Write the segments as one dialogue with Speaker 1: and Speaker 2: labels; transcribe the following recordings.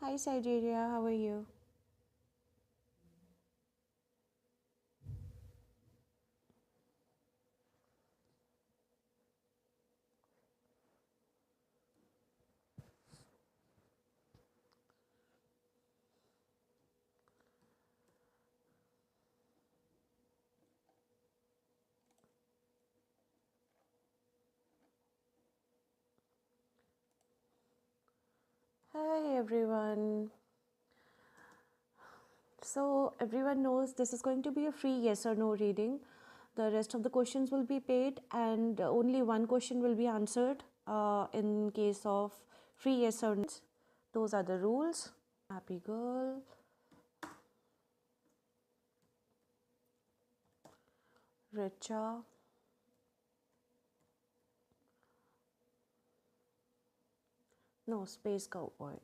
Speaker 1: Hi Siberia, how are you? Hi everyone. So everyone knows this is going to be a free yes or no reading. The rest of the questions will be paid and only one question will be answered in case of free yes or no. Those are the rules. Happy girl. Richa. No, space cowboy.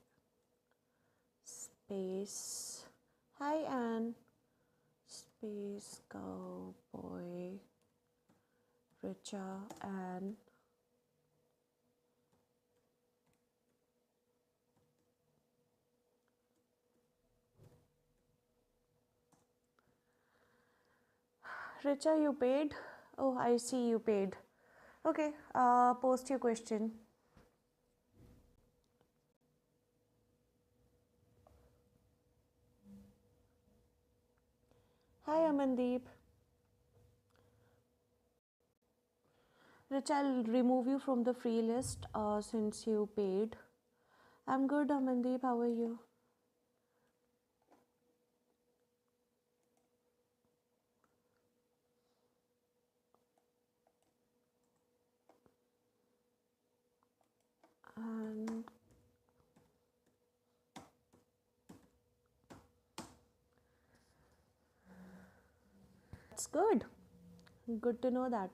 Speaker 1: Space. Hi Anne. Space cowboy. Richa and Richa, you paid? Oh, I see you paid. Okay, post your question. Hi, Amandeep. Richa, I'll remove you from the free list since you paid. I'm good, Amandeep. How are you? And that's good. Good to know that.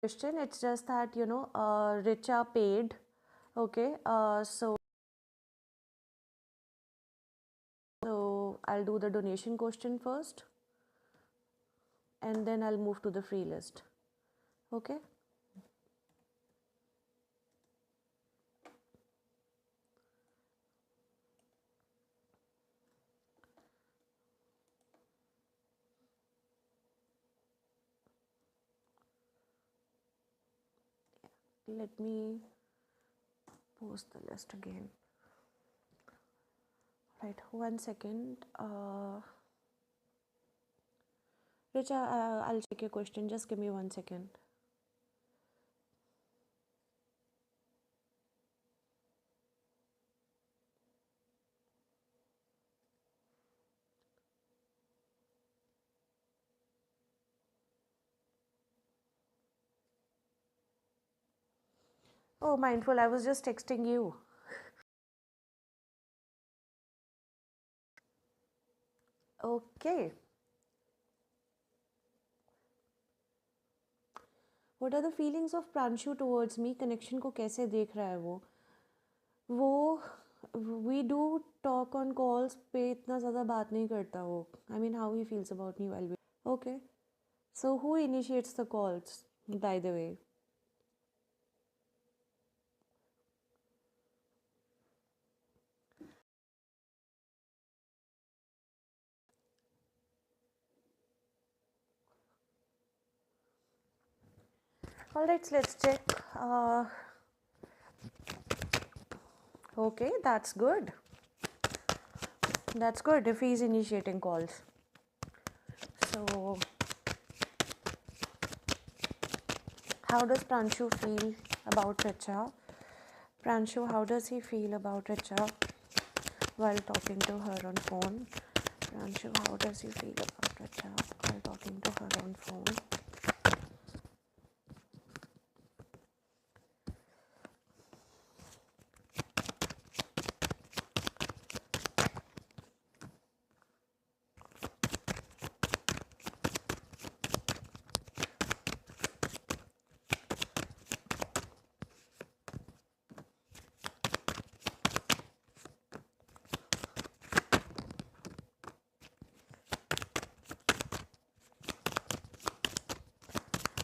Speaker 1: Question, it's just that, Richa paid. Okay, so I'll do the donation question first and then I'll move to the free list. Okay. Let me post the list again. Right, 1 second. Richa, I'll check your question. Just give me 1 second. Oh, mindful, I was just texting you. Okay. What are the feelings of Pranshu towards me? Connection को कैसे देख रहा है वो? वो we do talk on calls पे इतना ज़्यादा बात नहीं करता वो. I mean, how he feels about me while we. Okay. So who initiates the calls, by the way? Alright, let's check. Okay, that's good. That's good if he's initiating calls. So, how does Pranshu feel about Richa? Pranshu, how does he feel about Richa while talking to her on phone? Pranshu, how does he feel about Richa while talking to her on phone?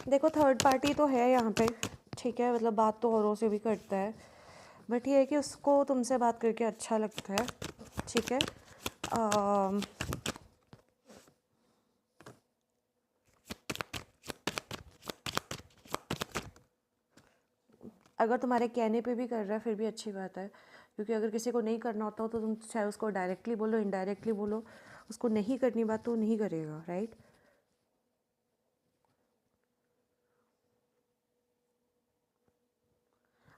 Speaker 1: देखो third party तो है यहाँ पे, ठीक है, मतलब बात तो औरों से भी करता है, बट ये है कि उसको तुमसे बात करके अच्छा लगता है, ठीक है। अम, अगर तुम्हारे कहने पे भी कर रहा है फिर भी अच्छी बात है, क्योंकि अगर किसी को नहीं करना होता हो तो तुम चाहे उसको डायरेक्टली बोलो इनडायरेक्टली बोलो, उसको नहीं करनी बात तो वो नहीं करेगा, right.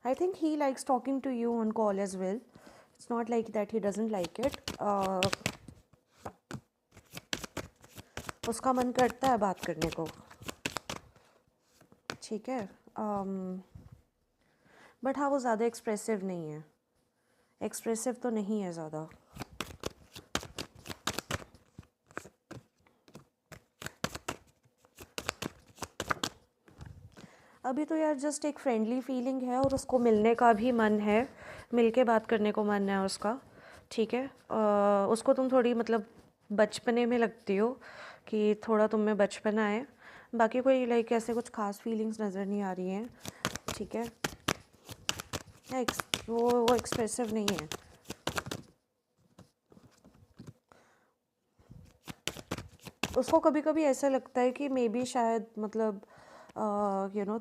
Speaker 1: I think he likes talking to you on call as well. It's not like that he doesn't like it. उसका मन करता है बात करने को, ठीक है। बट हाँ वो ज़्यादा एक्सप्रेसिव नहीं है, एक्सप्रेसिव तो नहीं है ज़्यादा। अभी तो यार जस्ट एक फ्रेंडली फीलिंग है और उसको मिलने का भी मन है, मिल के बात करने को मन है उसका, ठीक है। उसको तुम थोड़ी मतलब बचपने में लगती हो कि थोड़ा तुम में बचपना है, बाकी कोई लाइक ऐसे कुछ खास फीलिंग्स नज़र नहीं आ रही हैं, ठीक है। वो एक्सप्रेसिव नहीं है। उसको कभी कभी ऐसा लगता है कि मे बी शायद मतलब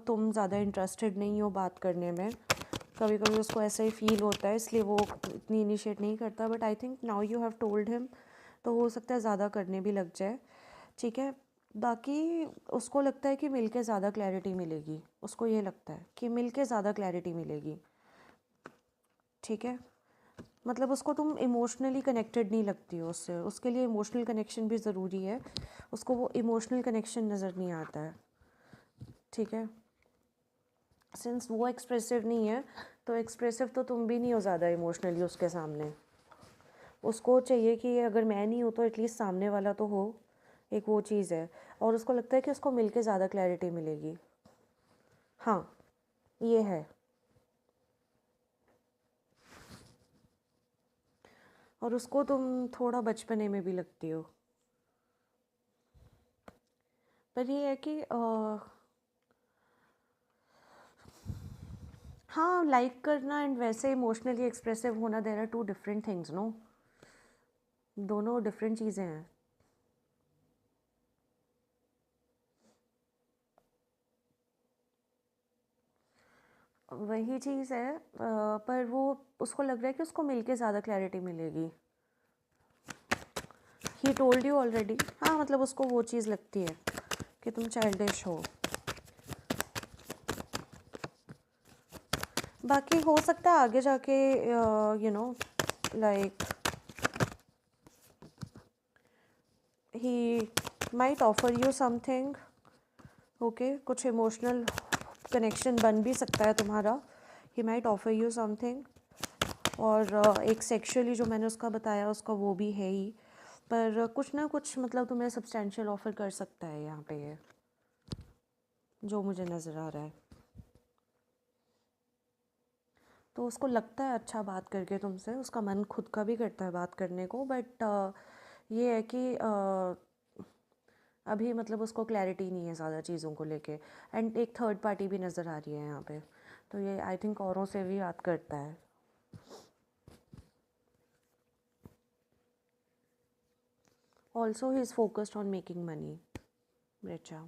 Speaker 1: तुम ज़्यादा इंटरेस्टेड नहीं हो बात करने में, कभी कभी उसको ऐसा ही फील होता है, इसलिए वो इतनी इनिशिएट नहीं करता। But I think now you have told him, तो हो सकता है ज़्यादा करने भी लग जाए, ठीक है। बाकी उसको लगता है कि मिल के ज़्यादा क्लैरिटी मिलेगी, उसको ये लगता है कि मिल के ज़्यादा क्लैरिटी मिलेगी, ठीक है। मतलब उसको तुम इमोशनली कनेक्टेड नहीं लगती हो उससे, उसके लिए इमोशनल कनेक्शन भी ज़रूरी है, उसको वो इमोशनल कनेक्शन नज़र नहीं आता है, ठीक है। सिंस वो एक्सप्रेसिव नहीं है तो एक्सप्रेसिव तो तुम भी नहीं हो ज़्यादा इमोशनली उसके सामने। उसको चाहिए कि अगर मैं नहीं हूँ तो एटलीस्ट सामने वाला तो हो, एक वो चीज़ है। और उसको लगता है कि उसको मिल के ज़्यादा क्लैरिटी मिलेगी, हाँ ये है। और उसको तुम थोड़ा बचपने में भी लगती हो, पर ये है कि हाँ लाइक करना एंड वैसे इमोशनली एक्सप्रेसिव होना, there are two different things, no, दोनों डिफरेंट चीज़ें हैं। वही चीज़ है, पर वो उसको लग रहा है कि उसको मिलके ज़्यादा क्लैरिटी मिलेगी। ही टोल्ड यू ऑलरेडी, हाँ मतलब उसको वो चीज़ लगती है कि तुम चाइल्डिश हो। बाकी हो सकता है आगे जाके like he might offer you something, okay, कुछ इमोशनल कनेक्शन बन भी सकता है तुम्हारा, he might offer you something. और एक सेक्सुअली जो मैंने उसका बताया उसका वो भी है ही, पर कुछ ना कुछ मतलब तुम्हें सब्सटेंशियल ऑफर कर सकता है यहाँ पे, ये जो मुझे नज़र आ रहा है। तो उसको लगता है अच्छा बात करके तुमसे, उसका मन खुद का भी करता है बात करने को, बट ये है कि अभी मतलब उसको क्लैरिटी नहीं है ज़्यादा चीज़ों को लेके, एंड एक थर्ड पार्टी भी नज़र आ रही है यहाँ पे, तो ये आई थिंक औरों से भी बात करता है। Also he is focused on making money, Richa.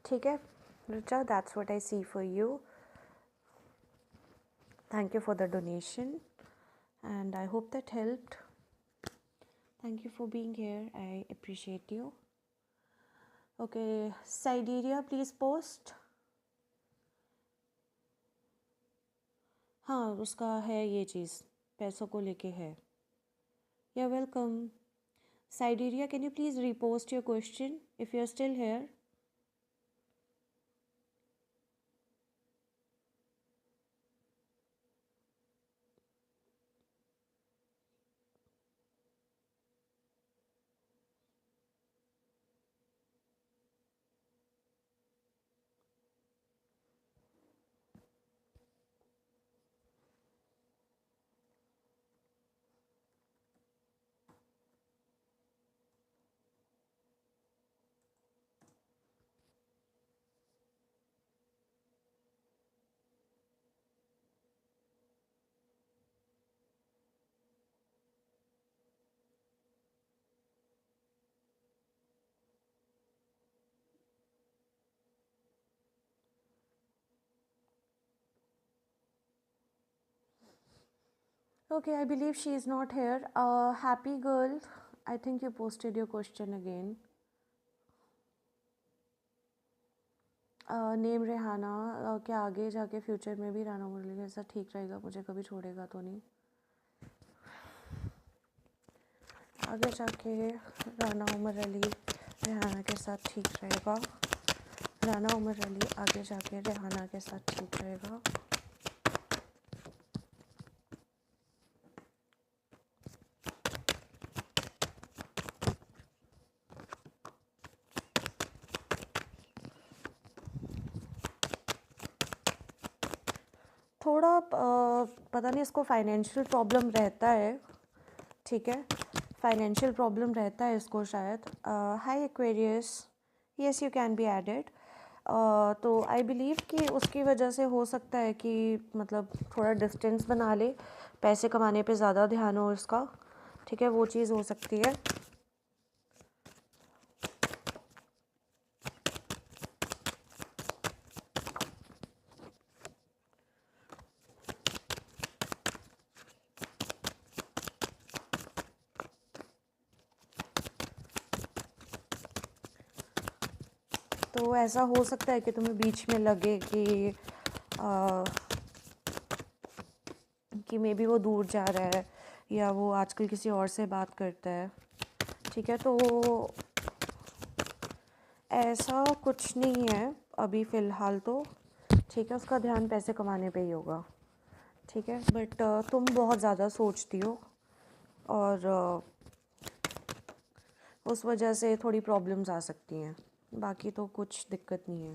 Speaker 1: ठीक है Richa, that's what I see for you. Thank you for the donation and I hope that helped. Thank you for being here, I appreciate you. Okay Sideria please post. हाँ उसका है ये चीज़, पैसों को लेके है। You are welcome. Sideria can you please repost your question if you are still here? Okay, I believe she is not here. Happy girl, I think you posted your question again. Name Rehana, क्या आगे जाके future में भी राना मुरली के साथ ठीक रहेगा, मुझे कभी छोड़ेगा तो नहीं? आगे जाके राना उमर अली रेहाना के साथ ठीक रहेगा। राना उमर अली आगे जाके रेहाना के साथ ठीक रहेगा। थोड़ा पता नहीं, इसको फाइनेंशियल प्रॉब्लम रहता है, ठीक है, फाइनेंशियल प्रॉब्लम रहता है इसको शायद। Hi Aquarius, yes you can be added. तो आई बिलीव कि उसकी वजह से हो सकता है कि मतलब थोड़ा डिस्टेंस बना ले, पैसे कमाने पे ज़्यादा ध्यान हो इसका, ठीक है, वो चीज़ हो सकती है। तो ऐसा हो सकता है कि तुम्हें बीच में लगे कि मे बी वो दूर जा रहा है या वो आजकल किसी और से बात करता है, ठीक है। तो ऐसा कुछ नहीं है अभी फ़िलहाल तो, ठीक है, उसका ध्यान पैसे कमाने पे ही होगा, ठीक है। बट तुम बहुत ज़्यादा सोचती हो और उस वजह से थोड़ी प्रॉब्लम्स आ सकती हैं, बाकी तो कुछ दिक्कत नहीं है,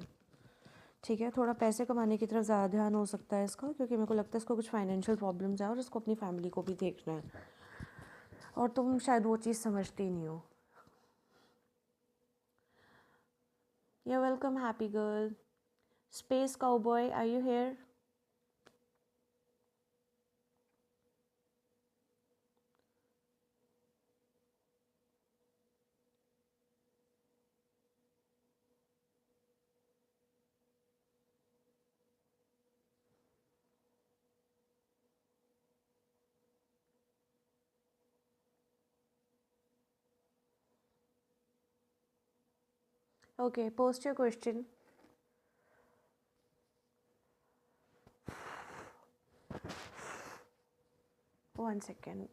Speaker 1: ठीक है। थोड़ा पैसे कमाने की तरफ ज़्यादा ध्यान हो सकता है इसका, क्योंकि मेरे को लगता है इसको कुछ फाइनेंशियल प्रॉब्लम्स है और इसको अपनी फैमिली को भी देखना है, और तुम शायद वो चीज़ समझती ही नहीं हो। You welcome happy girl. Space cowboy, are you here? Okay, post your question. One second.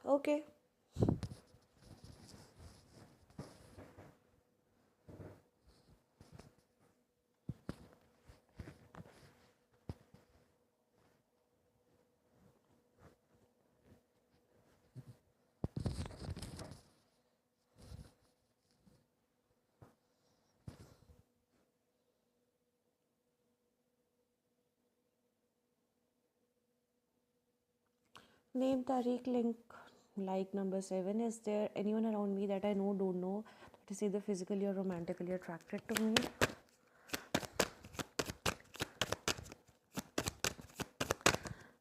Speaker 1: Okay. Name, Tariq, link, like number 7. Is there anyone around me that I know, don't know, that is either physically or romantically attracted to me?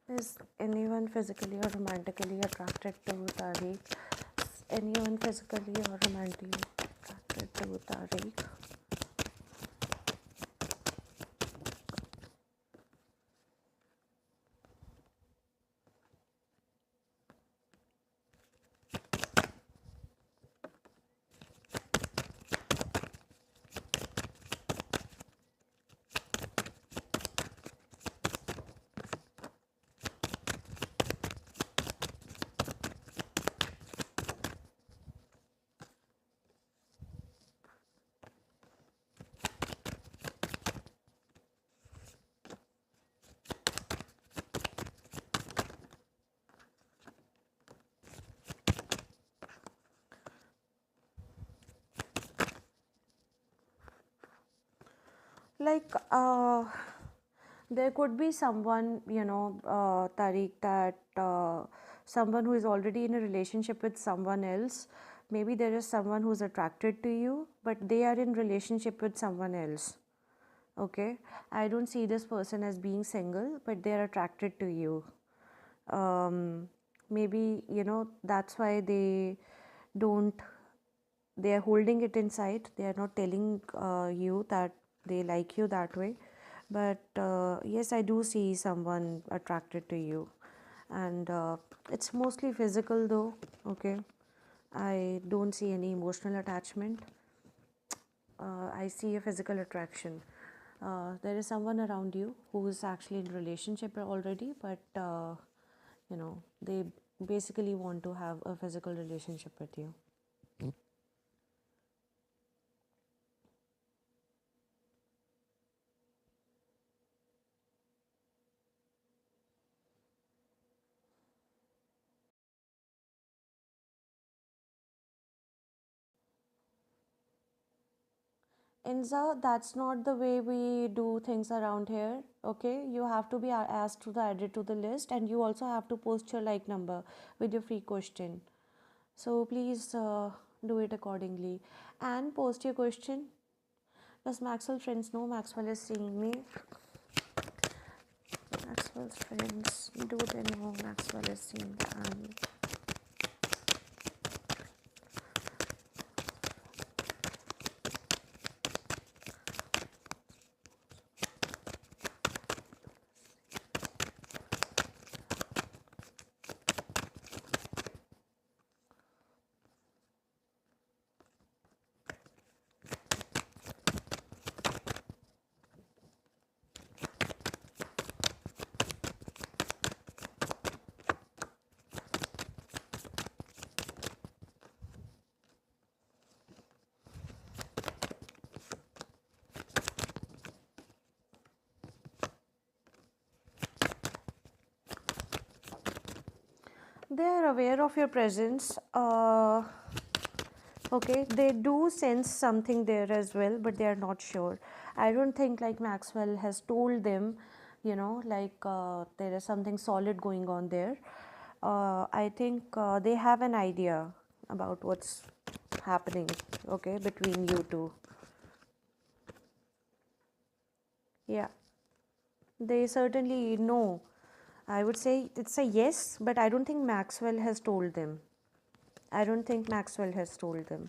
Speaker 1: Is anyone physically or romantically attracted to Tariq? Is anyone physically or romantically attracted to Tariq? Like, there could be someone, Tariq, that someone who is already in a relationship with someone else. Maybe there is someone who's attracted to you, but they are in relationship with someone else. Okay, I don't see this person as being single, but they're attracted to you. um, Maybe that's why don't they are holding it inside. They are not telling you that they like you that way, but yes, I do see someone attracted to you, and it's mostly physical though. Okay, I don't see any emotional attachment. I see a physical attraction. There is someone around you who is actually in relationship already, but they basically want to have a physical relationship with you. Inza, that's not the way we do things around here. Okay, you have to be asked to the added to the list, and you also have to post your like number with your free question. So please do it accordingly and post your question. Does Maxwell friends know Maxwell is seeing me? Maxwell's friends, do they know Maxwell is seeing them? They are aware of your presence. Okay, they do sense something there as well, but they are not sure. I don't think like Maxwell has told them, like there is something solid going on there. I think they have an idea about what's happening, okay, between you two. Yeah, they certainly know. I would say it's a yes, but I don't think Maxwell has told them. I don't think Maxwell has told them.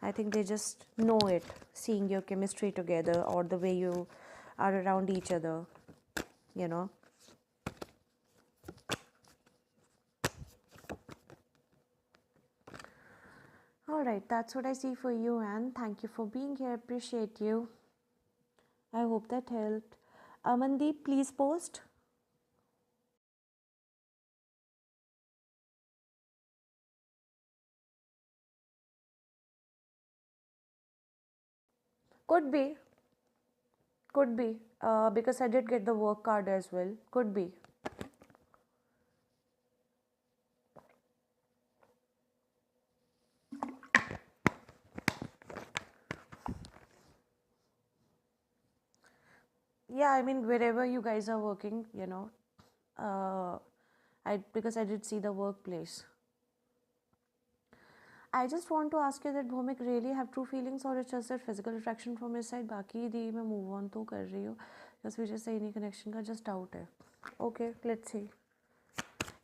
Speaker 1: I think they just know it, seeing your chemistry together or the way you are around each other, you know. All right, that's what I see for you, Anne. Thank you for being here. Appreciate you. I hope that helped. Amandeep, please post. Could be, could be, because I did get the work card as well. Could be. Yeah, I mean, wherever you guys are working, because I did see the workplace. I just want to ask you that Bhumik really have true feelings or it's just that physical attraction from his side. बाकी दी मैं move on तो कर रही हूँ because we just say any connection का just doubt है. Okay, let's see.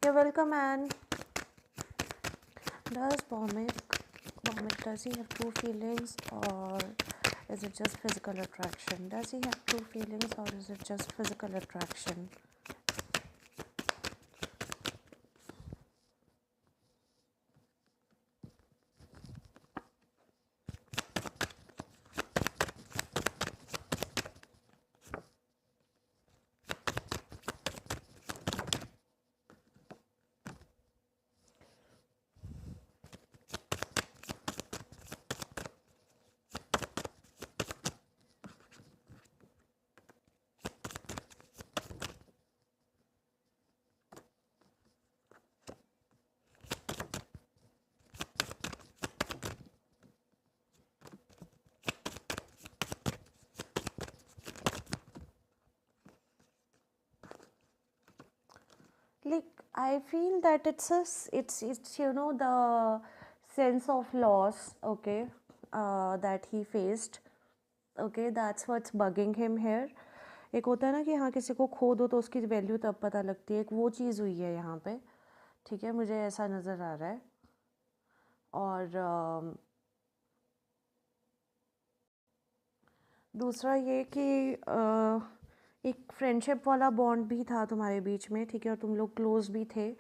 Speaker 1: You're welcome, Anne. Does Bhumik, does he have true feelings or is it just physical attraction? Does he have true feelings or is it just physical attraction? Like I feel that it's the sense of loss, okay, that he faced. Okay, that's what's bugging him hair. एक होता है ना कि हाँ किसी को खो दो तो उसकी वैल्यू तब पता लगती है, एक वो चीज़ हुई है यहाँ पे। ठीक है, मुझे ऐसा नज़र आ रहा है। और दूसरा ये कि एक फ्रेंडशिप वाला बॉन्ड भी था तुम्हारे बीच में, ठीक है, और तुम लोग क्लोज भी थे,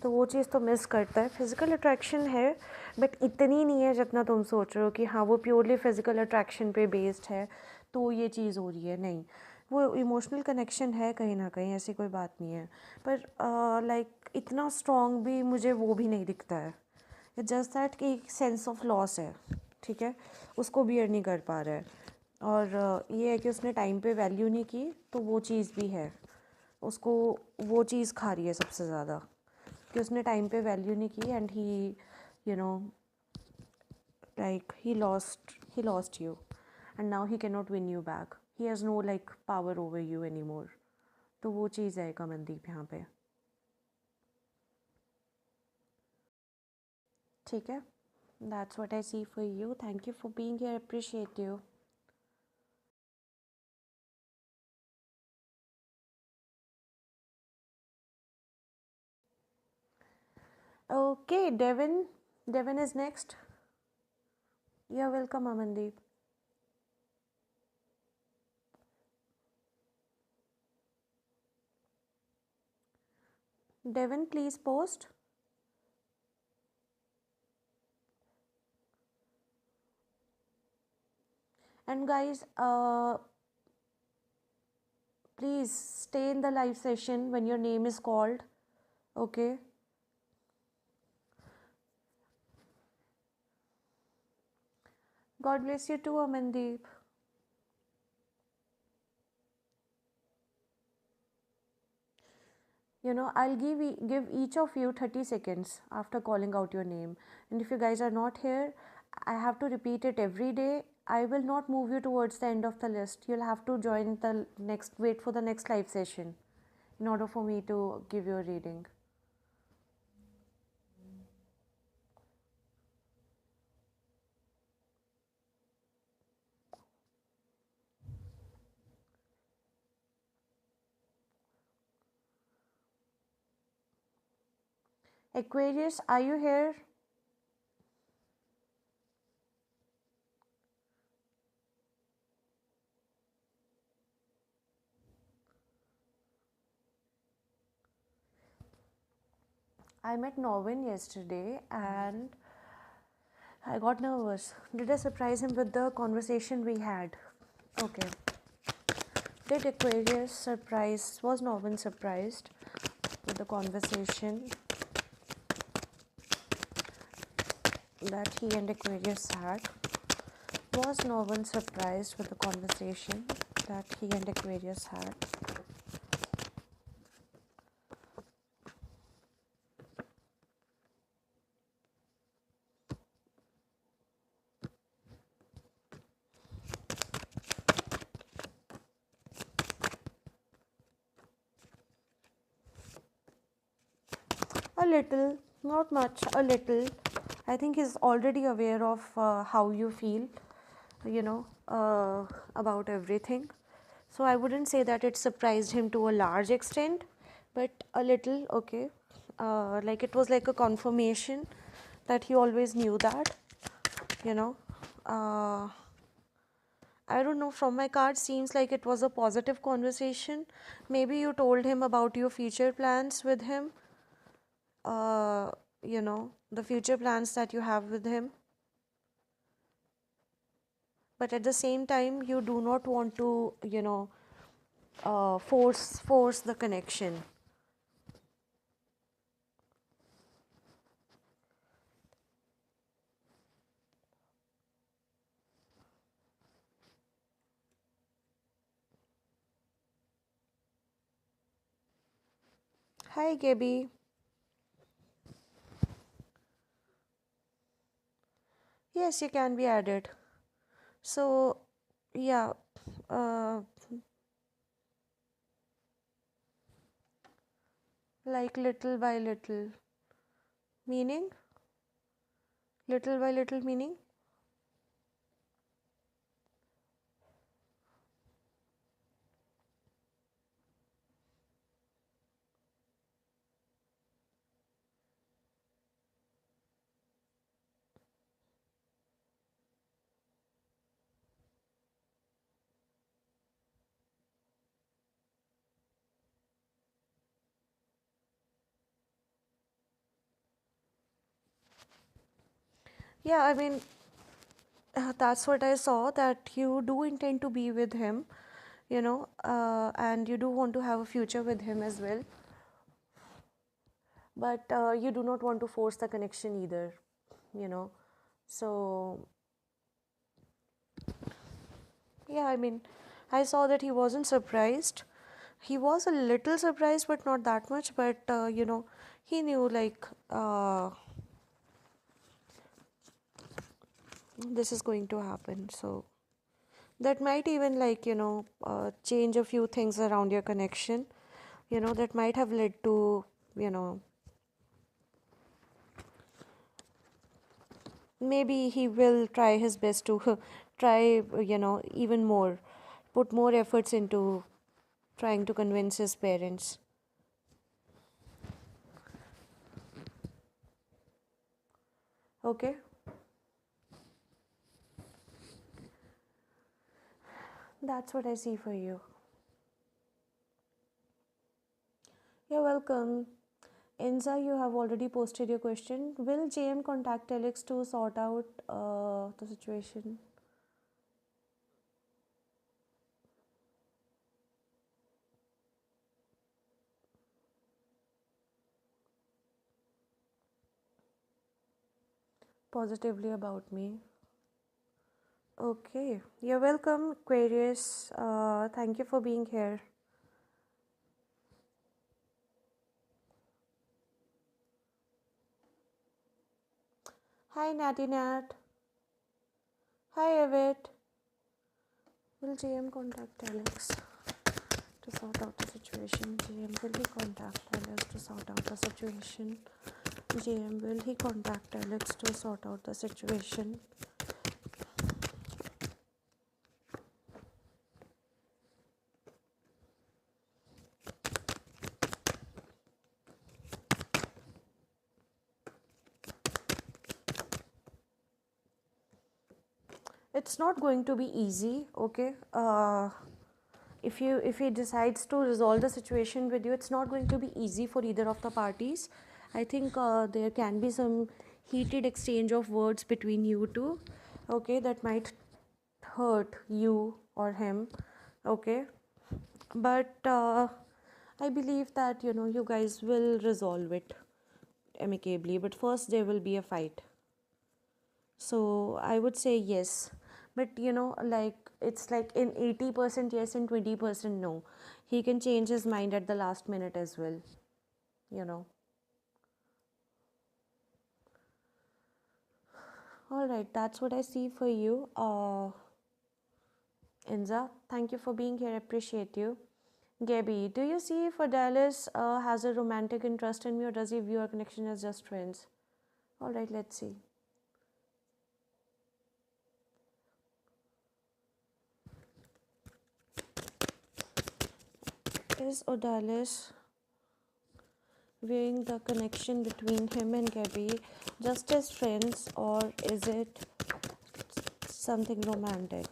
Speaker 1: तो वो चीज़ तो मिस करता है। फिज़िकल अट्रैक्शन है बट इतनी नहीं है जितना तुम सोच रहे हो कि हाँ वो प्योरली फिज़िकल अट्रैक्शन पे बेस्ड है तो ये चीज़ हो रही है। नहीं, वो इमोशनल कनेक्शन है कहीं ना कहीं, ऐसी कोई बात नहीं है। पर लाइक इतना स्ट्रॉन्ग भी मुझे वो भी नहीं दिखता है। इट्स जस्ट दैट कि एक सेंस ऑफ लॉस है, ठीक है, उसको बियर नहीं कर पा रहा है। और ये है कि उसने टाइम पे वैल्यू नहीं की, तो वो चीज़ भी है, उसको वो चीज़ खा रही है सबसे ज़्यादा कि उसने टाइम पे वैल्यू नहीं की and he you know like he lost you and now he cannot win you back. He has no like power over you anymore. तो वो चीज़ है कमलदीप यहाँ पे। ठीक है, that's what I see for you. Thank you for being here. Appreciate you. Okay, Devin is next. You're welcome, Amandeep. Devin, please post. And guys, please stay in the live session when your name is called. Okay. God bless you too, Amandeep. I'll give each of you 30 seconds after calling out your name. And if you guys are not here, I have to repeat it every day. I will not move you towards the end of the list. You'll have to join the wait for the next live session in order for me to give you a reading. Aquarius, are you here? I met Norwin yesterday and I got nervous. Did I surprise him with the conversation we had? Okay. Did Aquarius surprise, was Norman surprised with the conversation that he and Aquarius had? Was Norman surprised with the conversation that he and Aquarius had? A little, not much, a little. I think he's already aware of how you feel, about everything. So I wouldn't say that it surprised him to a large extent, but a little, okay. Like it was like a confirmation that he always knew that, you know. I don't know, from my card seems like it was a positive conversation. Maybe you told him about your future plans with him, uh, the future plans that you have with him. But at the same time, you do not want to, force the connection. Hi, Gabby. Yes, you can be added. So, yeah, uh, like little by little. Meaning? Little by little meaning? Yeah, I mean, that's what I saw, that you do intend to be with him, and you do want to have a future with him as well. But you do not want to force the connection either, you know. So, yeah, I mean, I saw that he wasn't surprised. He was a little surprised, but not that much. But, he knew, like, this is going to happen. So, that might even, like, change a few things around your connection, that might have led to, you know, maybe he will try his best to try, even more, put more efforts into trying to convince his parents. Okay, that's what I see for you. You're welcome. Enza, you have already posted your question. Will JM contact Alex to sort out the situation? Positively about me. Okay, you're welcome, Aquarius. Thank you for being here. Hi, Natty Nat. Hi, Evit. Will JM contact Alex to sort out the situation? JM, will he contact Alex to sort out the situation? JM, will he contact Alex to sort out the situation? It's not going to be easy, okay? If he decides to resolve the situation with you, it's not going to be easy for either of the parties. I think there can be some heated exchange of words between you two, okay, that might hurt you or him, okay. But I believe that you guys will resolve it amicably, but first there will be a fight. So I would say yes. But like, it's like in 80% yes and 20% no. He can change his mind at the last minute as well, you know. All right, that's what I see for you. Inza, thank you for being here. Appreciate you. Gabby, do you see if Adalis has a romantic interest in me, or does he view our connection as just friends? All right, let's see. Is Odalis viewing the connection between him and Gabby just as friends, or is it something romantic?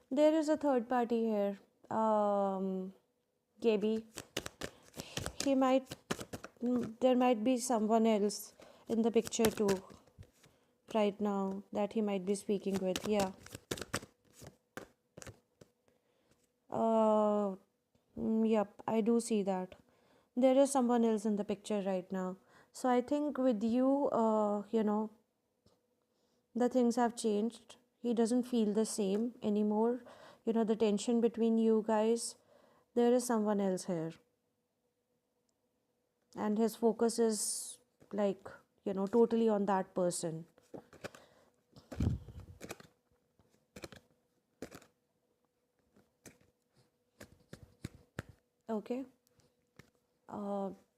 Speaker 1: There is a third party here. Gabby. He might, there might be someone else in the picture too, right now, that he might be speaking with. Yeah. Uh, yep, I do see that. There is someone else in the picture right now. So I think with you, the things have changed. He doesn't feel the same anymore. The tension between you guys, there is someone else here. And his focus is like, totally on that person. Okay.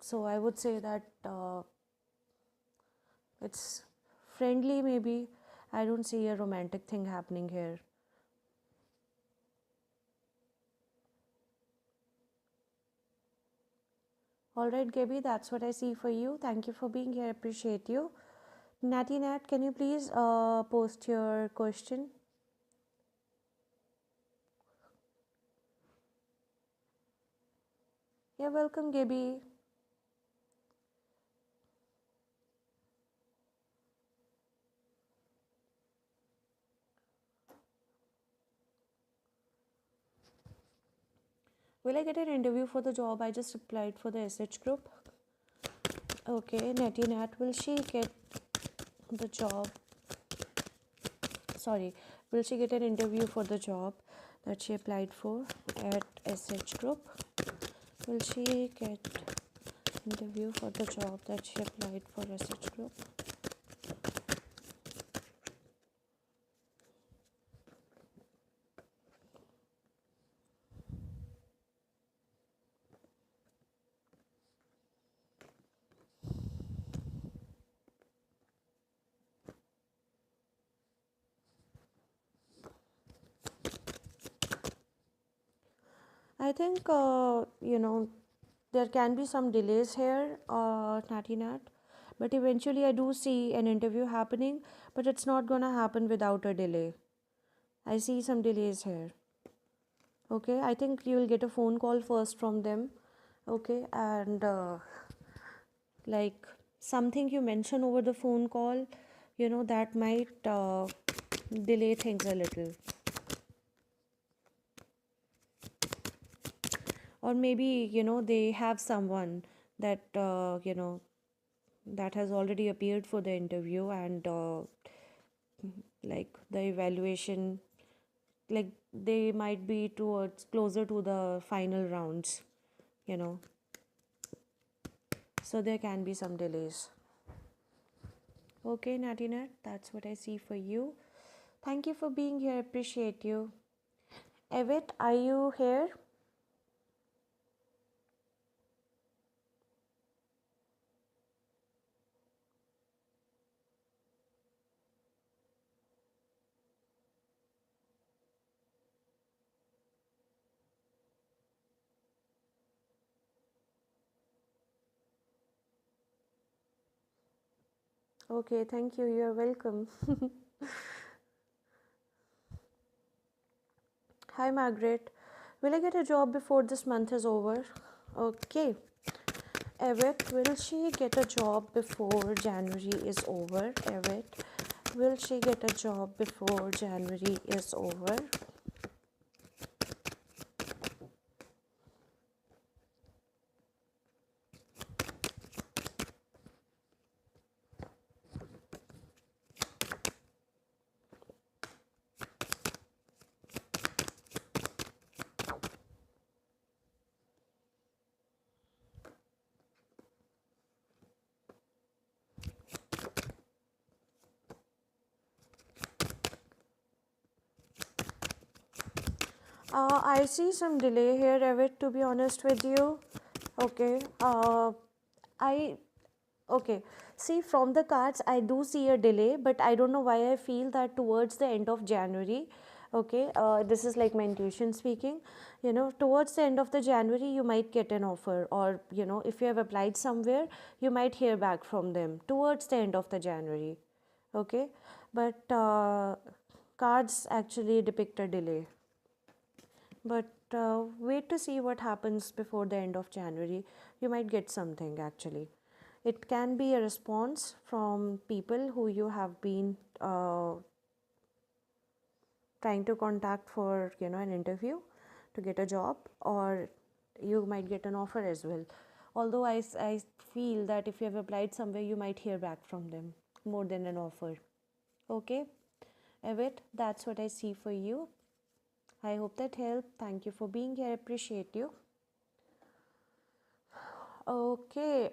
Speaker 1: So I would say that it's friendly, maybe. I don't see a romantic thing happening here. All right, Gabby, that's what I see for you. Thank you for being here. Appreciate you. Natty Nat, can you please post your question? You're welcome, Gabby. Will I get an interview for the job I just applied for the SH group? Okay, Natty Nat, will she get the job? Sorry, will she get an interview for the job that she applied for at SH group? Will she get interview for the job that she applied for SH group? I think, there can be some delays here, Natty Nat, but eventually I do see an interview happening, but it's not gonna happen without a delay. I see some delays here. Okay, I think you will get a phone call first from them. Okay, and like something you mention over the phone call, that might delay things a little. Or maybe, they have someone that, that has already appeared for the interview, and like the evaluation, like they might be towards closer to the final rounds, so there can be some delays. Okay, Natty Nat, that's what I see for you. Thank you for being here. Appreciate you. Evet, are you here? Okay, thank you. You're welcome. Hi, Margaret. Will I get a job before this month is over? Okay. Evet, will she get a job before January is over? Evet, will she get a job before January is over? I see some delay here, Evet, to be honest with you. Okay. Okay. See, from the cards, I do see a delay, but I don't know why I feel that towards the end of January, okay, this is like my intuition speaking, towards the end of the January, you might get an offer, or, if you have applied somewhere, you might hear back from them towards the end of the January, okay, but cards actually depict a delay. But wait to see what happens before the end of January. You might get something actually. It can be a response from people who you have been trying to contact for an interview to get a job, or you might get an offer as well. Although I feel that if you have applied somewhere, you might hear back from them more than an offer. Okay, Evet, that's what I see for you. I hope that helped. Thank you for being here. Appreciate you. Okay,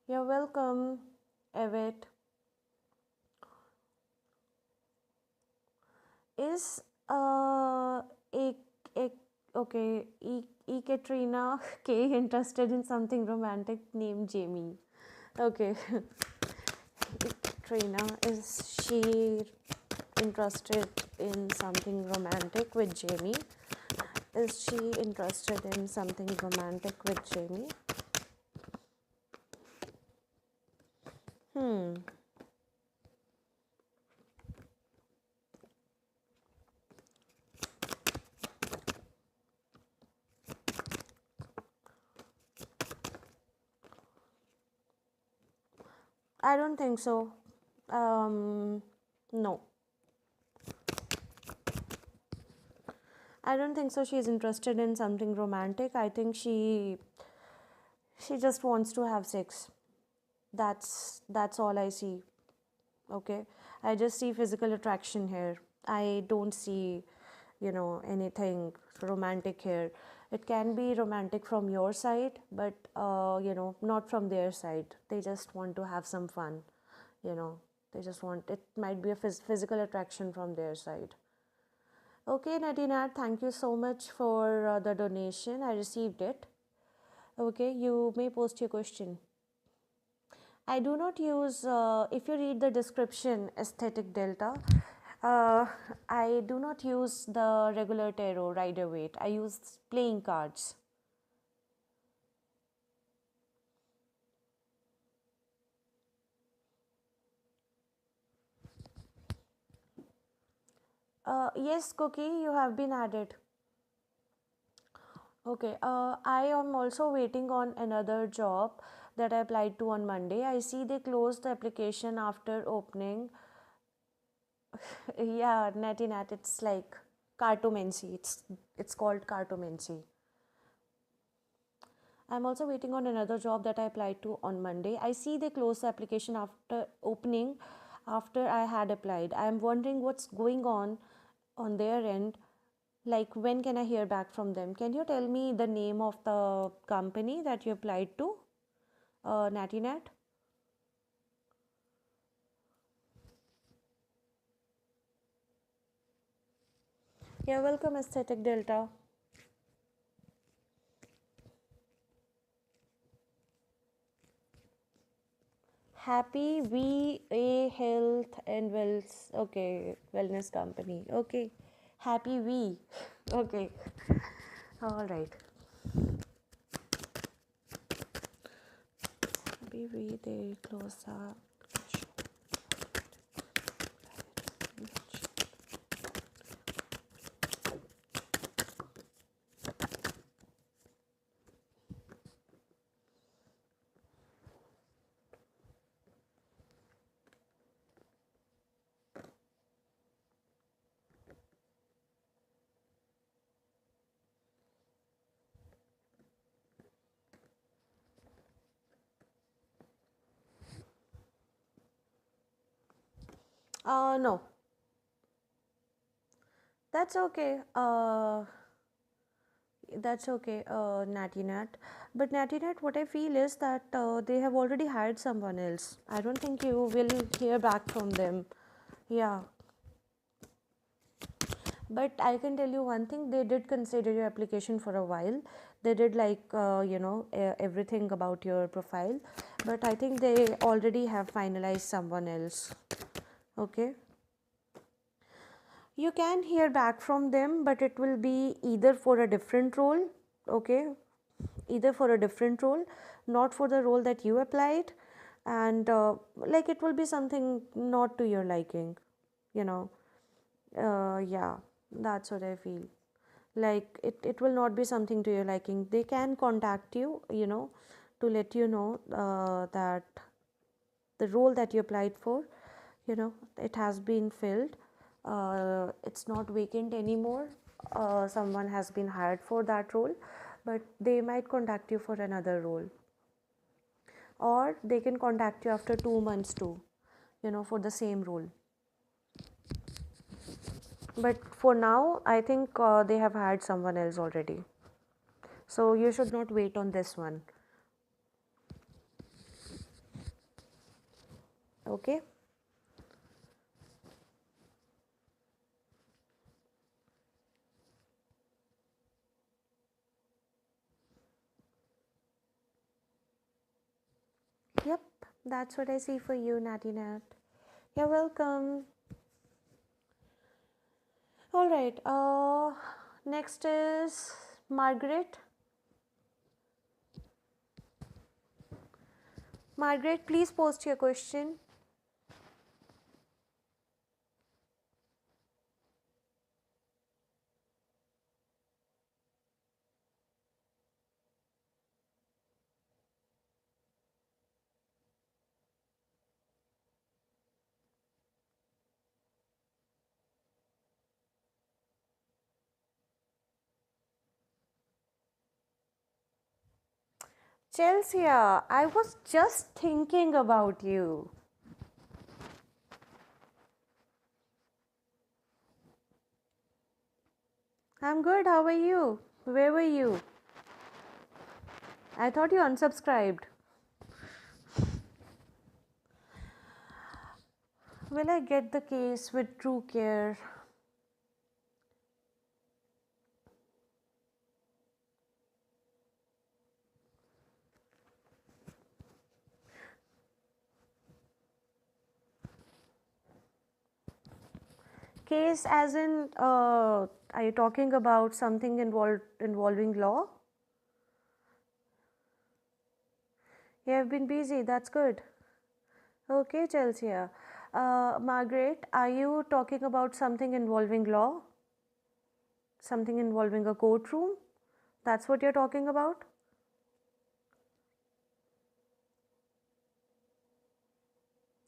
Speaker 1: you're welcome, Evet. Is e, e, okay, Katrina K interested in something romantic named Jamie? Okay, Katrina, is she interested in something romantic with Jamie? Is she interested in something romantic with Jamie? I don't think so. No. I don't think so. She's interested in something romantic. I think she just wants to have sex. That's all I see. Okay, I just see physical attraction here. I don't see, anything romantic here. It can be romantic from your side, but not from their side. They just want to have some fun. You know, they just want, it might be a physical attraction from their side. Okay, Nadinat, thank you so much for the donation. I received it. Okay, you may post your question. I do not use, if you read the description, aesthetic delta, uh, I do not use the regular tarot rider weight. I use playing cards. Yes, Cookie, you have been added. Okay, I am also waiting on another job that I applied to on Monday. I see they closed the application after opening. Yeah, Natty Nat, it's like cartomancy. It's called cartomancy. I'm also waiting on another job that I applied to on Monday. I see they closed the application after opening, after I had applied. I'm wondering what's going on their end. Like, when can I hear back from them? Can you tell me the name of the company that you applied to, Natty Nat? Yeah, welcome, Aesthetic Delta. Happy VA Health and Wells. Okay, wellness company. Okay, Happy V. Okay, all right. Happy V. They close up. No, that's okay. That's okay, Natty Nat. But Natty Nat, what I feel is that they have already hired someone else. I don't think you will hear back from them. Yeah. But I can tell you one thing, they did consider your application for a while. They did like, everything about your profile. But I think they already have finalized someone else. Okay. You can hear back from them, but it will be either for a different role, okay? Either for a different role, not for the role that you applied, and like it will be something not to your liking, you know. Yeah, that's what I feel. Like it will not be something to your liking. They can contact you, to let you know that the role that you applied for, it has been filled. It's not vacant anymore. Someone has been hired for that role, but they might contact you for another role, or they can contact you after 2 months too, for the same role. But for now, I think they have hired someone else already. So you should not wait on this one. Okay? Yep, that's what I see for you, Natty Nat. You're welcome. All right. Next is Margaret. Margaret, please post your question. Chelsea, I was just thinking about you. I'm good, how are you? Where were you? I thought you unsubscribed. Will I get the case with True Care? Case as in, are you talking about something involving law? You have been busy, that's good. Okay, Chelsea. Margaret, are you talking about something involving law? Something involving a courtroom? That's what you're talking about?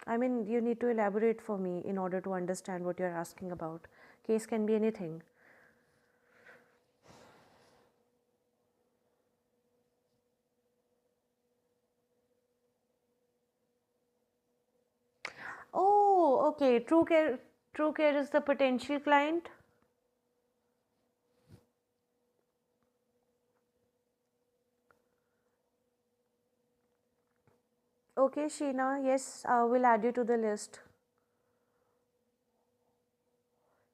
Speaker 1: I mean, you need to elaborate for me in order to understand what you're asking about. Case can be anything. Oh, okay. True Care is the potential client. Okay, Sheena. Yes, we'll add you to the list.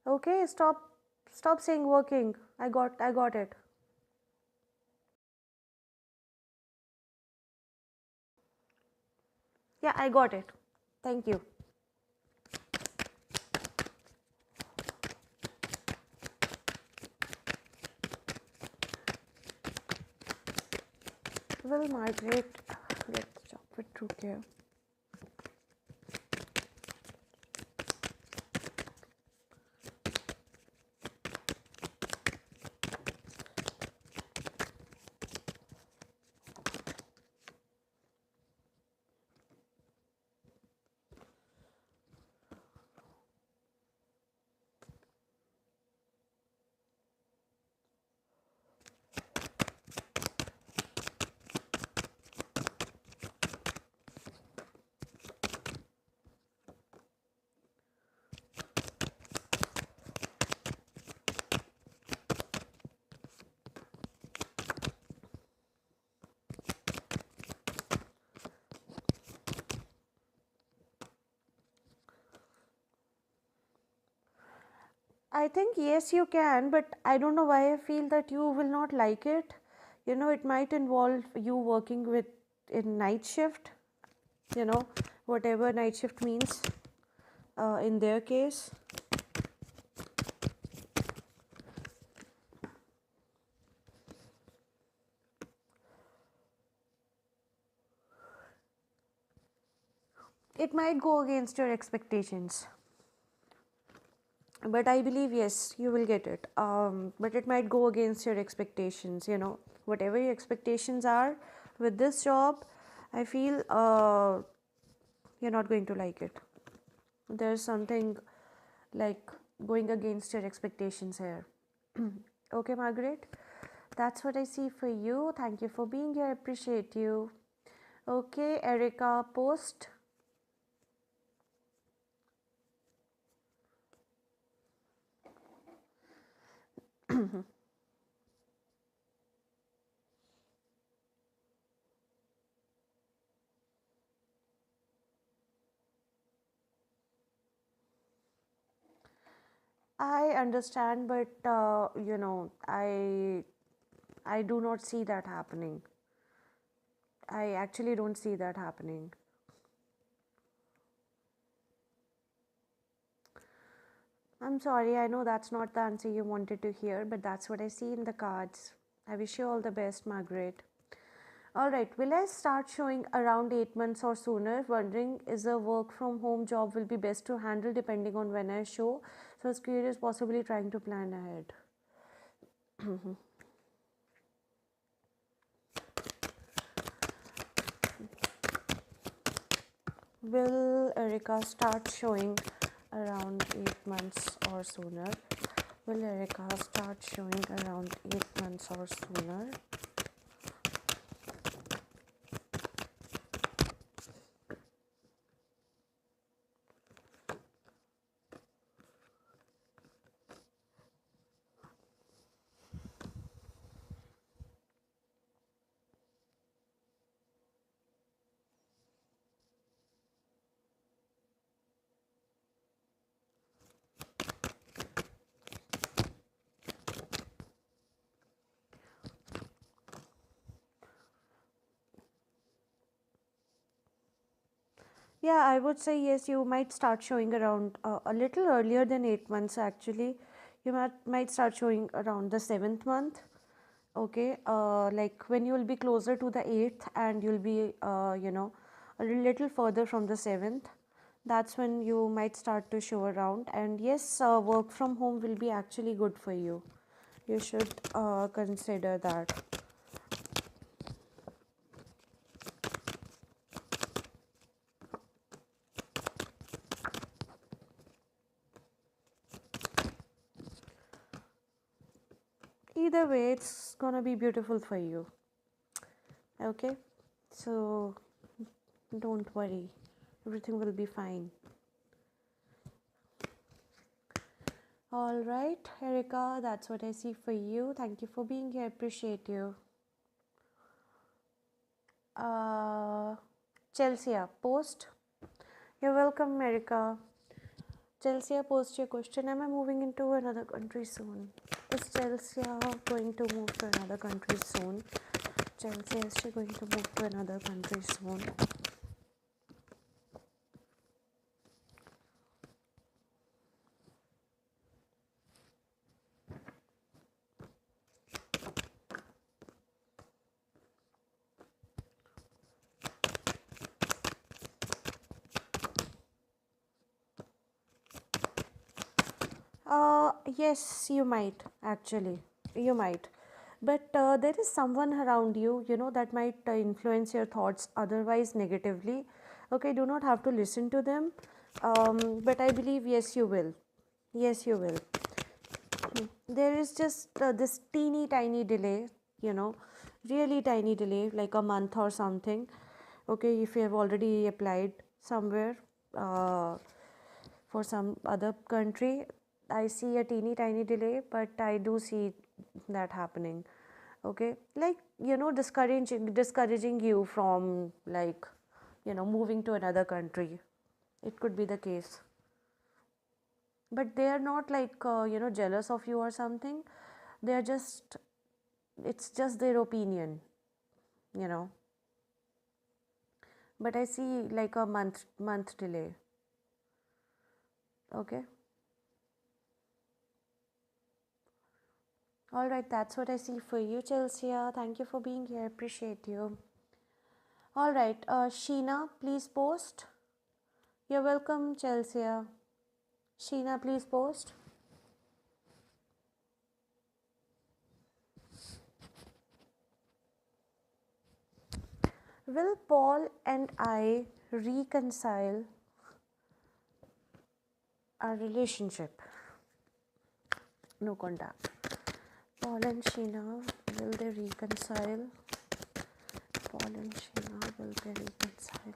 Speaker 1: Okay, stop saying working. I got it. Yeah, I got it. Thank you. Will Margaret get the job with True Care? I think yes, you can, but I don't know why I feel that you will not like it. You know, it might involve you working with in night shift, you know, whatever night shift means in their case. It might go against your expectations. But I believe yes, you will get it. But it might go against your expectations, you know, whatever your expectations are with this job, I feel you're not going to like it. There's something like going against your expectations here. Okay, Margaret, that's what I see for you. Thank you for being here. I appreciate you. Okay, Erica, post. I understand, but you know, I do not see that happening. I actually don't see that happening. I'm sorry, I know that's not the answer you wanted to hear, but that's what I see in the cards. I wish you all the best, Margaret. Alright, will I start showing around 8 months or sooner? Wondering is a work from home job will be best to handle depending on when I show. So I was curious, possibly trying to plan ahead. Will Erica start showing around 8 months or sooner? Will Erica start showing around 8 months or sooner? Yeah, I would say yes, you might start showing around a little earlier than 8 months actually. You might start showing around the 7th month. Okay, like when you will be closer to the 8th and you'll be, a little further from the 7th. That's when you might start to show around. And yes, work from home will be actually good for you. You should consider that. Either way, it's gonna be beautiful for you. Okay, so don't worry, everything will be fine. All right, Erica, that's what I see for you. Thank you for being here. Appreciate you. Chelsea, post. You're welcome, Erica. Chelsea, post your question. Am I moving into another country soon? Is Chelsea going to move to another country soon? Chelsea, is she going to move to another country soon? Yes, you might actually. You might. But there is someone around you, that might influence your thoughts otherwise negatively. Okay, do not have to listen to them. But I believe, yes, you will. Yes, you will. There is just this teeny tiny delay, really tiny delay, like a month or something. Okay, if you have already applied somewhere for some other country, I see a teeny tiny delay, but I do see that happening. Okay, like discouraging you from, like, moving to another country. It could be the case, but they are not like jealous of you or something. They are just, it's just their opinion, you know but I see like a month delay. Okay, all right, that's what I see for you, Chelsea. Thank you for being here. Appreciate you. All right, Sheena, please post. You're welcome, Chelsea. Sheena, please post. Will Paul and I reconcile our relationship? No contact. Paul and Sheena, will they reconcile? Paul and Sheena, will they reconcile?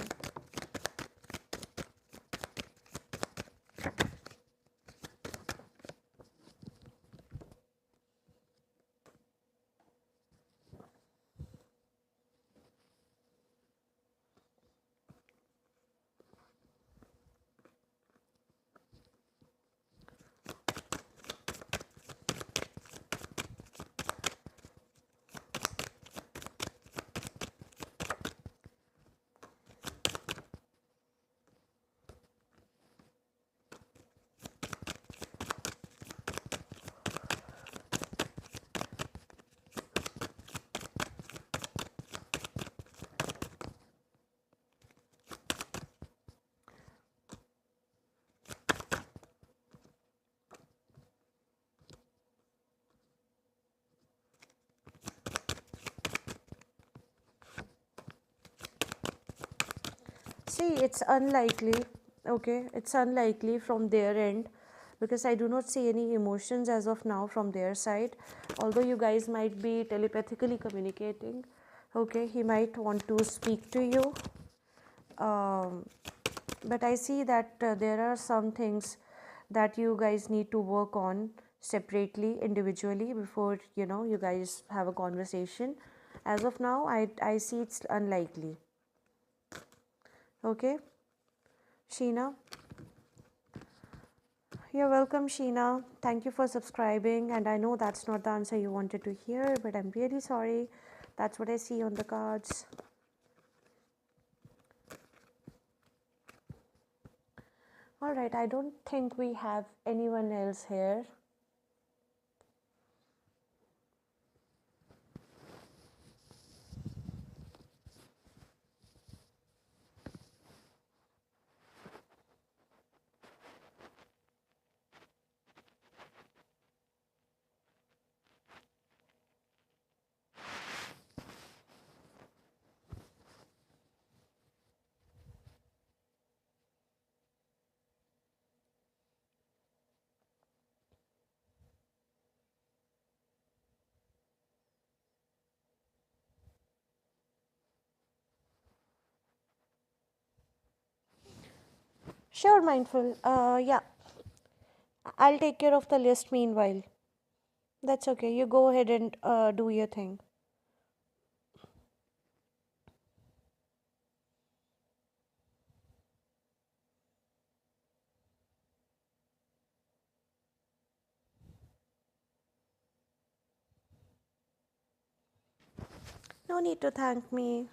Speaker 1: See, it's unlikely, okay? It's unlikely from their end because I do not see any emotions as of now from their side. Although you guys might be telepathically communicating, okay? He might want to speak to you. Um, but I see that there are some things that you guys need to work on separately, individually, before you guys have a conversation. As of now, I see it's unlikely. Okay, Sheena. You're welcome, Sheena. Thank you for subscribing. And I know that's not the answer you wanted to hear, but I'm really sorry. That's what I see on the cards. All right, I don't think we have anyone else here. Sure, Mindful. Yeah, I'll take care of the list meanwhile. That's okay. You go ahead and do your thing. No need to thank me.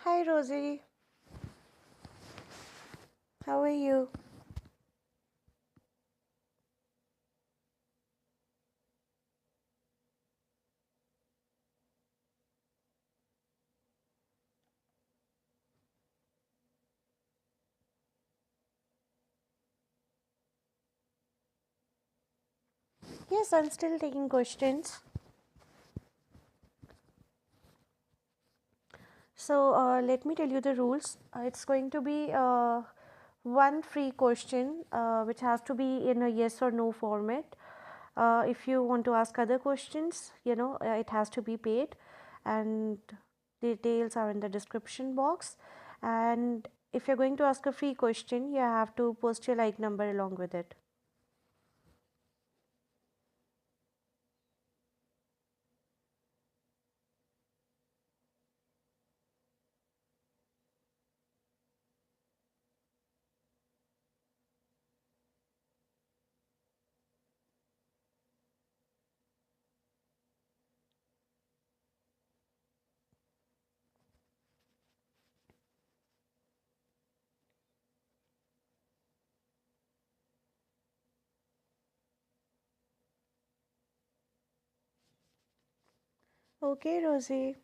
Speaker 1: Hi, Rosie. How are you? Yes, I'm still taking questions. So let me tell you the rules. It's going to be one free question which has to be in a yes or no format. If you want to ask other questions, it has to be paid, and details are in the description box. And if you're going to ask a free question, you have to post your like number along with it. Okay, Rosie.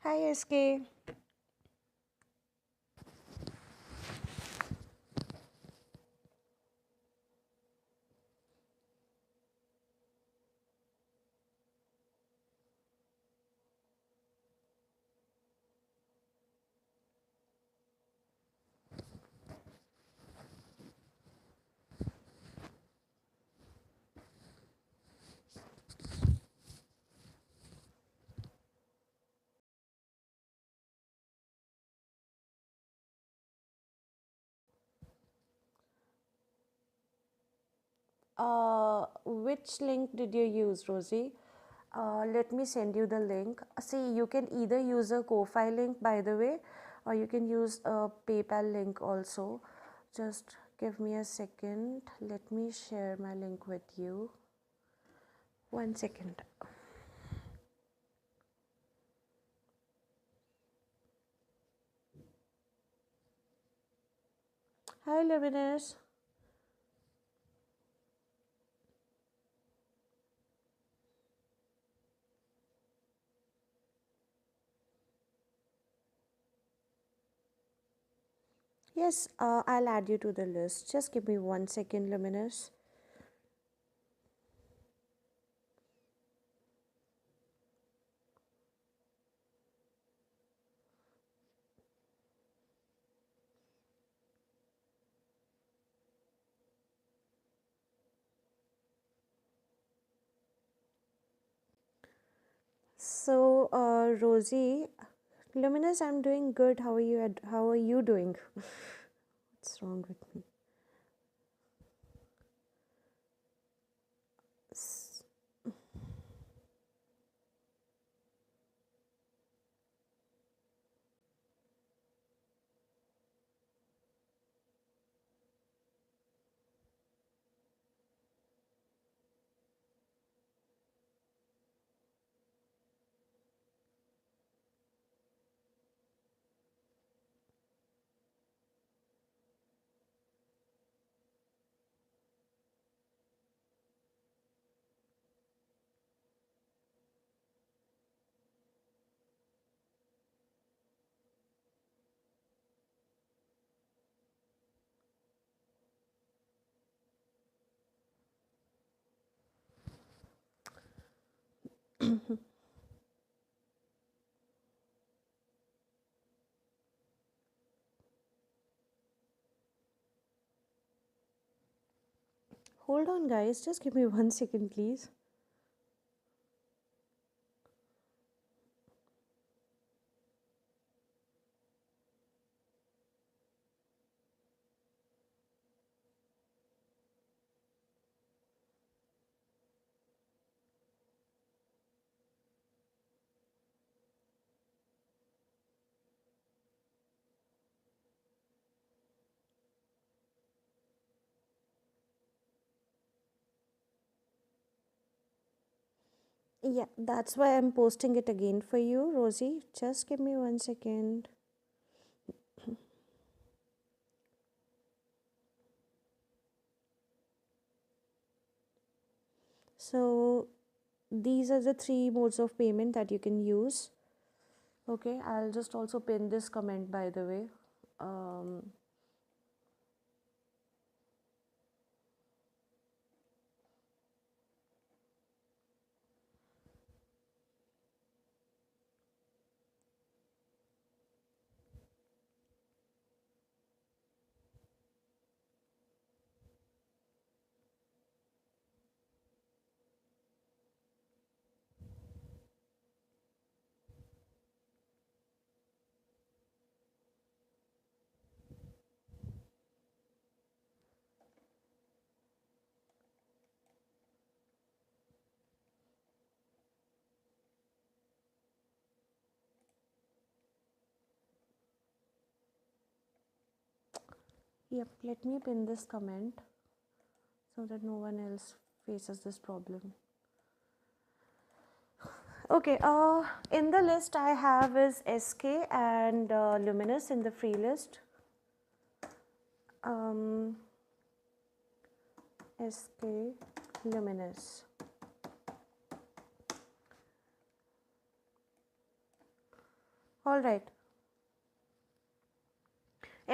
Speaker 1: Hi, SK. Which link did you use, Rosie? Let me send you the link. See, you can either use a Ko-fi link, by the way, or you can use a PayPal link also. Just give me a second. Let me share my link with you. 1 second. Hi, Luminous. Yes, I'll add you to the list. Just give me 1 second, Luminous. So, Rosie, Luminous, I'm doing good. How are you? How are you doing? What's wrong with me? S- Hold on, guys. Just give me 1 second, please. Yeah, that's why I'm posting it again for you, Rosie. Just give me 1 second. So, these are the three modes of payment that you can use. Okay, I'll just also pin this comment, by the way. Um, Yep, let me pin this comment so that no one else faces this problem. Okay, in the list I have is SK and Luminous in the free list. SK, Luminous. All right.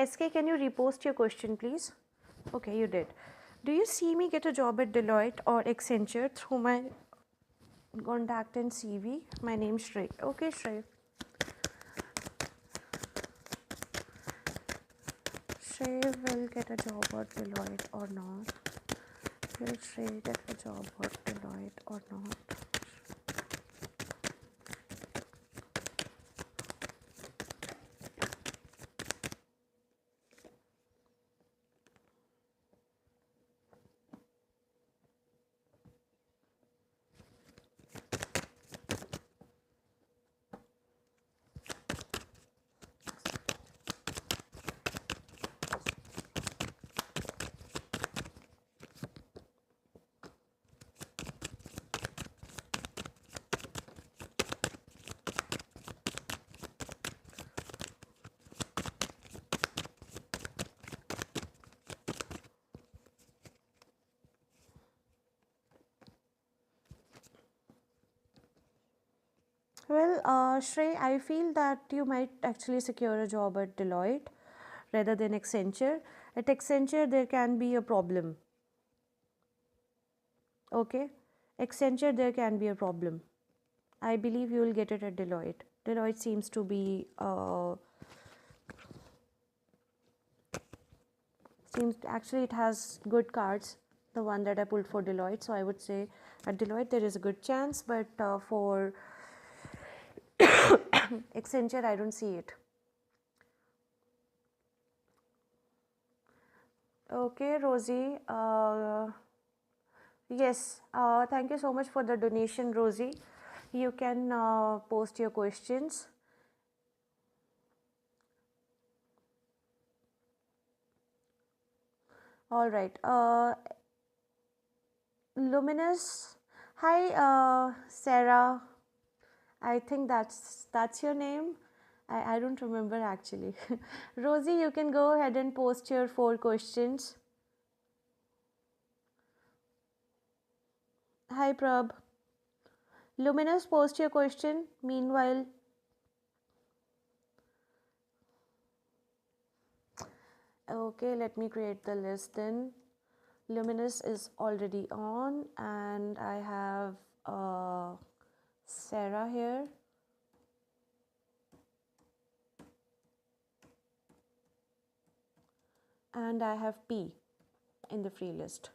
Speaker 1: SK, can you repost your question, please? Okay, you did. Do you see me get a job at Deloitte or Accenture through my contact and CV? My name's Shrey. Okay, Shrey. Shrey will get a job at Deloitte or not? Will Shrey get a job at Deloitte or not? Well, Shrey, I feel that you might actually secure a job at Deloitte rather than Accenture. At Accenture, there can be a problem. Okay? Accenture, there can be a problem. I believe you will get it at Deloitte. Deloitte seems to be, actually it has good cards, the one that I pulled for Deloitte. So I would say at Deloitte there is a good chance, but for Accenture, I don't see it. Okay, Rosie. Yes, thank you so much for the donation, Rosie. You can post your questions. All right. Luminous. Hi, Sarah. I think that's your name. I don't remember actually. Rosie, you can go ahead and post your 4 questions. Hi, Prab. Luminous, post your question. Meanwhile, okay, let me create the list then. Luminous is already on, and I have Sarah here. And I have P in the free list.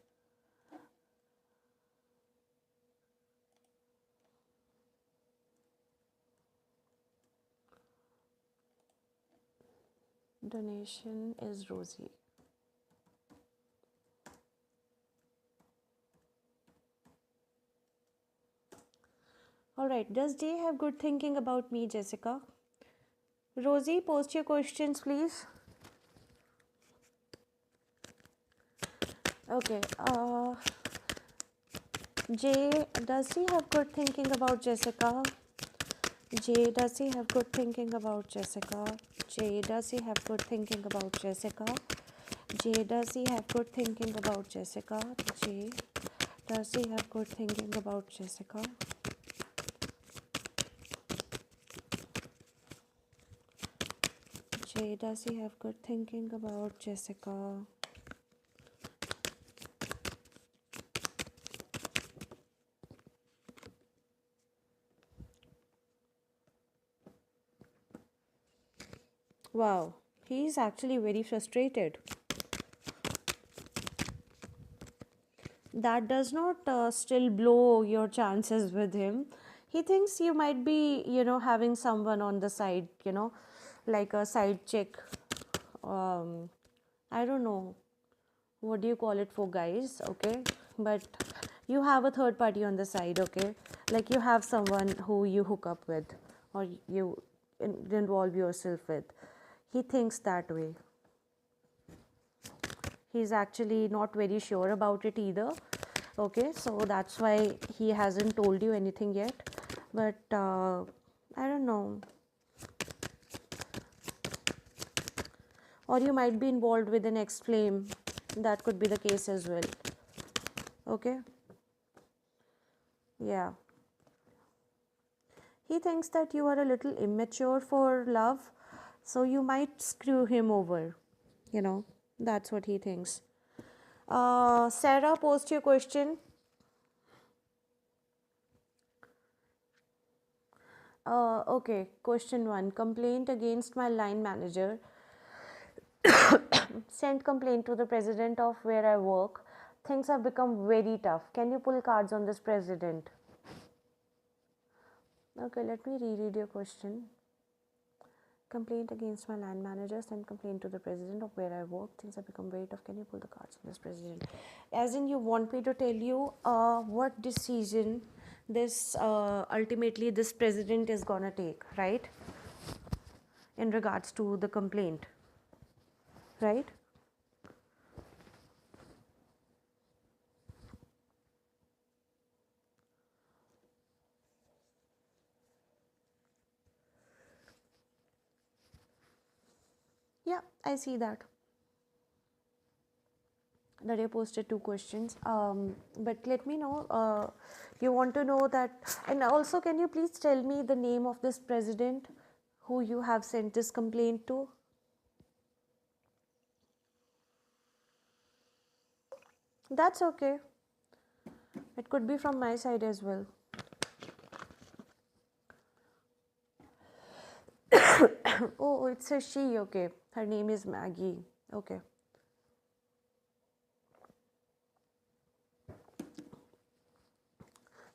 Speaker 1: Donation is Rosie. All right, does Jay have good thinking about me, Jessica? Rosie, post your questions, please. Okay, Jay, does he have good thinking about Jessica? Jay, does he have good thinking about Jessica? Jay, does he have good thinking about Jessica? Jay, does he have good thinking about Jessica? Jay, does he have good thinking about Jessica? Jay, does he have good thinking about Jessica? Wow, he's actually very frustrated. That does not still blow your chances with him. He thinks you might be, having someone on the side, like a side chick. I don't know. What do you call it for guys, okay? But you have a third party on the side, okay? Like you have someone who you hook up with or you involve yourself with. He thinks that way. he's actually not very sure about it either. Okay, so that's why he hasn't told you anything yet. But I don't know. Or you might be involved with an ex-flame. That could be the case as well. Okay. Yeah. He thinks that you are a little immature for love, so you might screw him over. You know, that's what he thinks. Sarah, post your question. Okay, question 1. Complaint against my line manager. Sent complaint to the president of where I work. Things have become very tough. Can you pull cards on this president? Okay, let me reread your question. Complaint against my land manager. Send complaint to the president of where I work. Things have become very tough. Can you pull the cards on this president? As in, you want me to tell you what decision this ultimately this president is gonna take, right? In regards to the complaint, right? Yeah, I see that. That you posted 2 questions. But let me know. You want to know that, and also, can you please tell me the name of this president who you have sent this complaint to? That's okay. It could be from my side as well. Oh, it's a she. Okay. Her name is Maggie. Okay.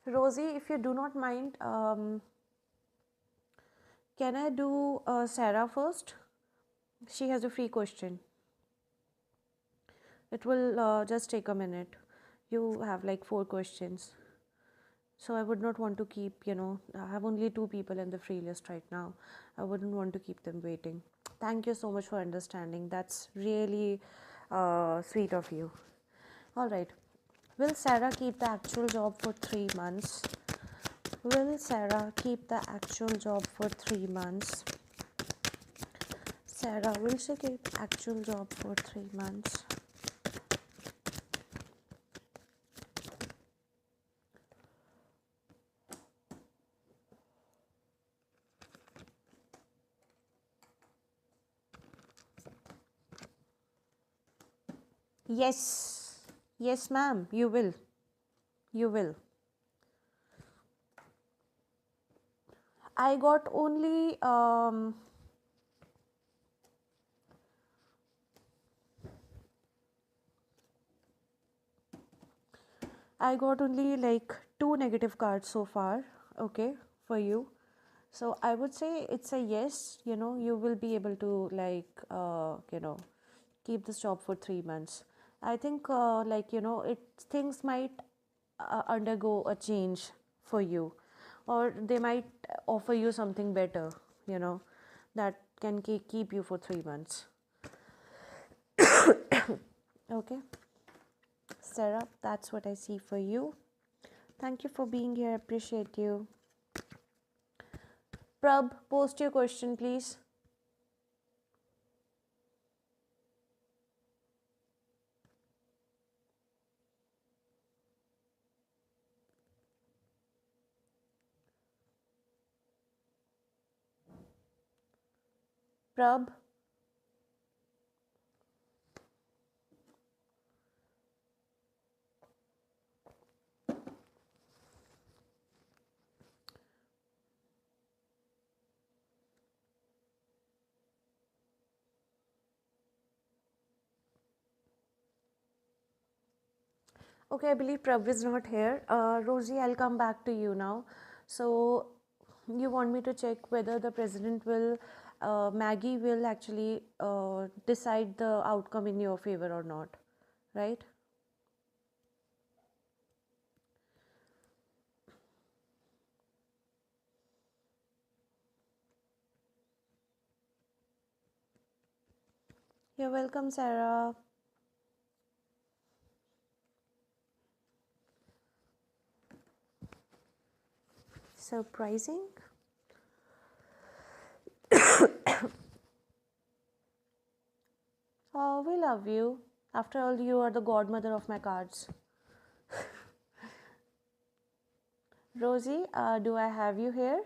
Speaker 1: Rosie, if you do not mind, can I do Sarah first? She has a free question. It will just take a minute. You have like 4 questions. So I would not want to keep, I have only 2 people in the free list right now. I wouldn't want to keep them waiting. Thank you so much for understanding. That's really sweet of you. All right. Will Sarah keep the actual job for 3 months? Will Sarah keep the actual job for 3 months? Sarah, will she keep the actual job for 3 months? Yes. Yes, ma'am. You will. You will. I got only like 2 negative cards so far, okay, for you. So I would say it's a yes, you will be able to like, keep this job for 3 months. I think things might undergo a change for you, or they might offer you something better, that can keep you for 3 months. Okay. Sarah, that's what I see for you. Thank you for being here. Appreciate you. Prab, post your question, please. Prab. Okay, I believe Prab is not here. Rosie, I'll come back to you now. So, you want me to check whether the president will, Maggie will actually decide the outcome in your favor or not, right? You're welcome, Sarah. Surprising? Oh, we love you. After all, you are the godmother of my cards. Rosie, do I have you here?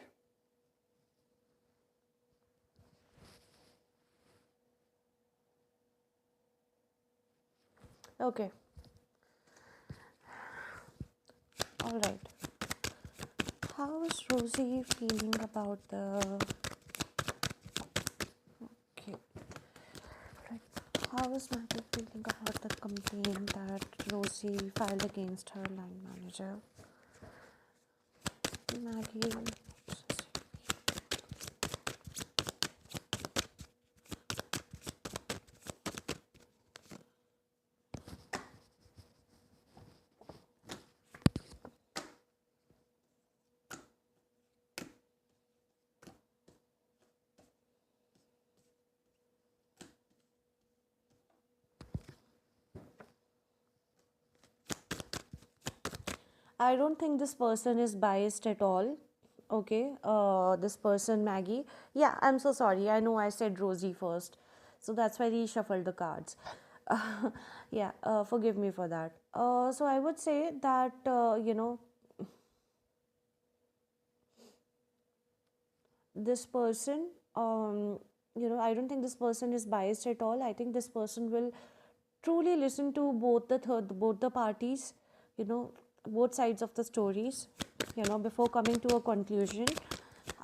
Speaker 1: Okay. All right. How is Rosie feeling about the... Okay. Right. How is Maggie feeling about the complaint that Rosie filed against her line manager? Maggie... I don't think this person is biased at all. Okay, this person, Maggie. Yeah, I'm so sorry. I know I said Rosie first. So that's why he shuffled the cards. Yeah, forgive me for that. So I would say that, this person, I don't think this person is biased at all. I think this person will truly listen to both the parties, you know, both sides of the stories, before coming to a conclusion.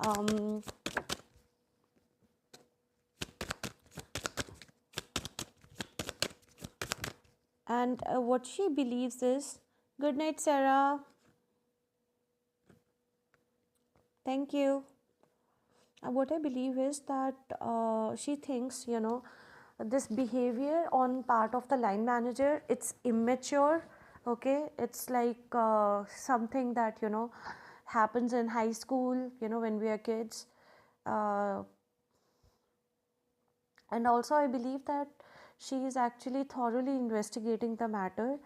Speaker 1: Um, and what she believes is, good night, Sarah. Thank you. What I believe is that she thinks, this behavior on part of the line manager, it's immature. Okay, it's like something that happens in high school, when we are kids. Uh, and also, I believe that she is actually thoroughly investigating the matter.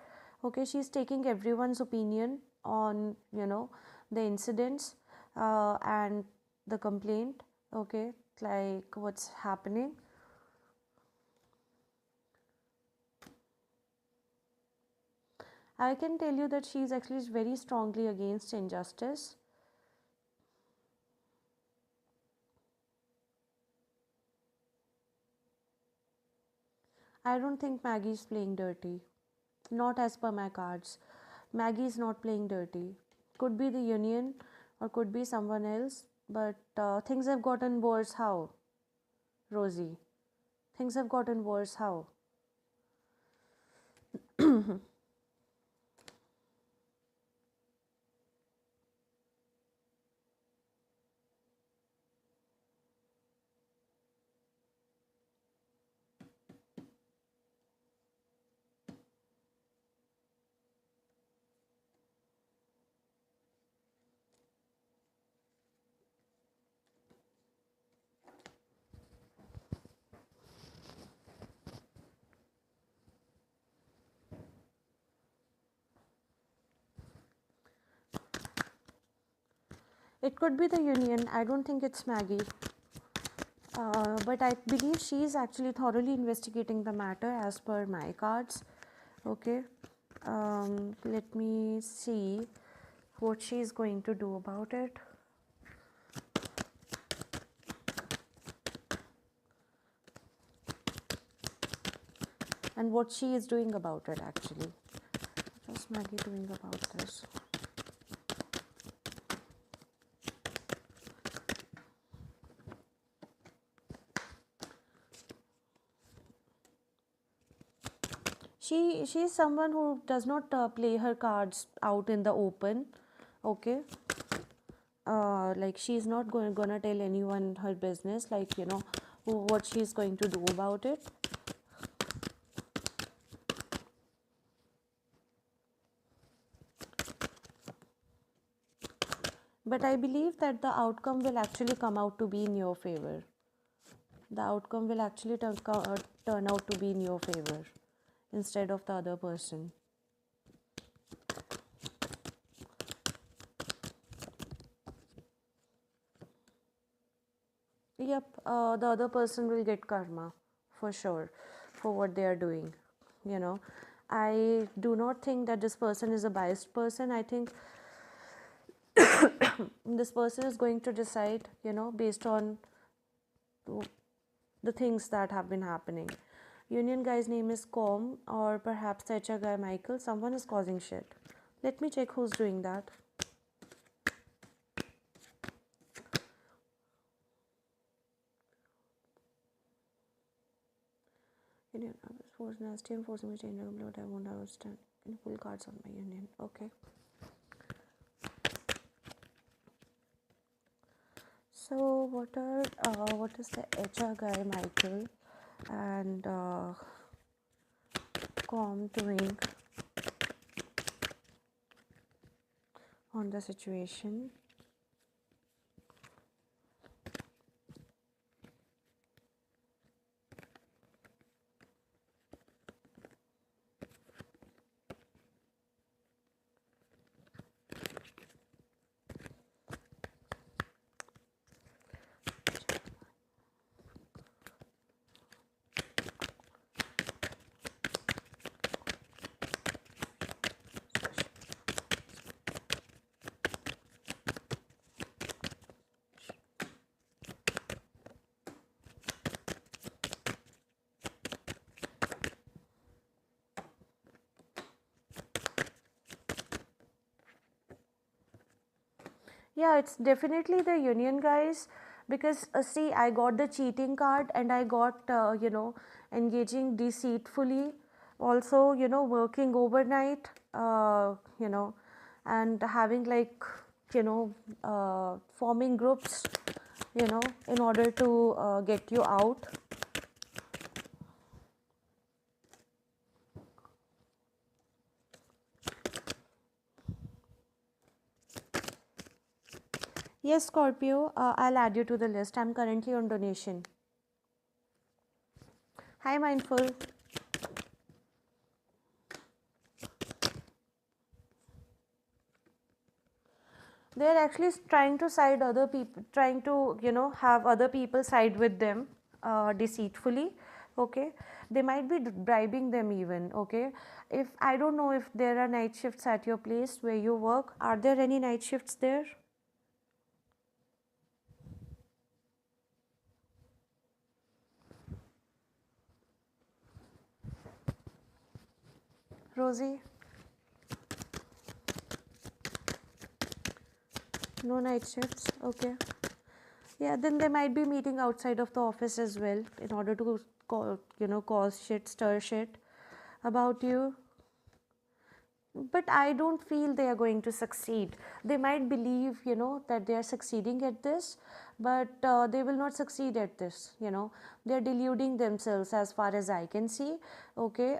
Speaker 1: Okay, she's taking everyone's opinion on the incidents and the complaint. Okay, like what's happening. I can tell you that she's actually very strongly against injustice. I don't think Maggie's playing dirty. Not as per my cards. Maggie's not playing dirty. Could be the union or could be someone else, but things have gotten worse. How, Rosie? Things have gotten worse. How? It could be the union. I don't think it's Maggie. But I believe she is actually thoroughly investigating the matter as per my cards. Okay. Let me see what she is going to do about it. And what she is doing about it actually. What's Maggie doing about this? She is someone who does not play her cards out in the open. Okay. Like she's not gonna tell anyone her business, like what she's going to do about it. But I believe that the outcome will actually come out to be in your favor. The outcome will actually turn out to be in your favor instead of the other person. Yep, the other person will get karma for sure for what they are doing. You know, I do not think that this person is a biased person. I think this person is going to decide, based on the things that have been happening. Union guy's name is Com, or perhaps the HR guy Michael. Someone is causing shit. Let me check who's doing that. Union force nasty and forcing me to change what I won't understand. Can you pull cards on my union? Okay. So what is the HR guy Michael and Com doing on the situation? Yeah, it's definitely the union guys because see, I got the cheating card and I got, engaging deceitfully, also, working overnight, and having like, forming groups, in order to get you out. Yes, Scorpio, I'll add you to the list. I'm currently on donation. Hi, Mindful. They're actually trying to side other people, trying to, have other people side with them deceitfully. Okay. They might be bribing them even. Okay. If I don't know if there are night shifts at your place where you work, are there any night shifts there? Rosie? No night shifts. Okay. Yeah, then they might be meeting outside of the office as well in order to cause shit, stir shit about you. But I don't feel they are going to succeed. They might believe, that they are succeeding at this, but they will not succeed at this. They are deluding themselves as far as I can see. Okay.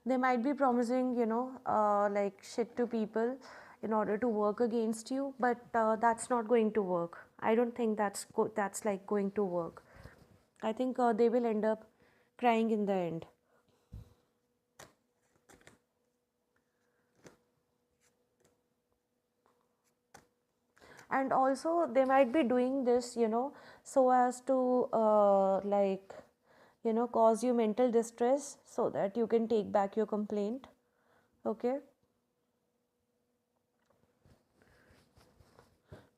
Speaker 1: They might be promising, like shit to people in order to work against you, but that's not going to work. I don't think that's like going to work. I think they will end up crying in the end. And also they might be doing this, so as to cause you mental distress so that you can take back your complaint. Okay.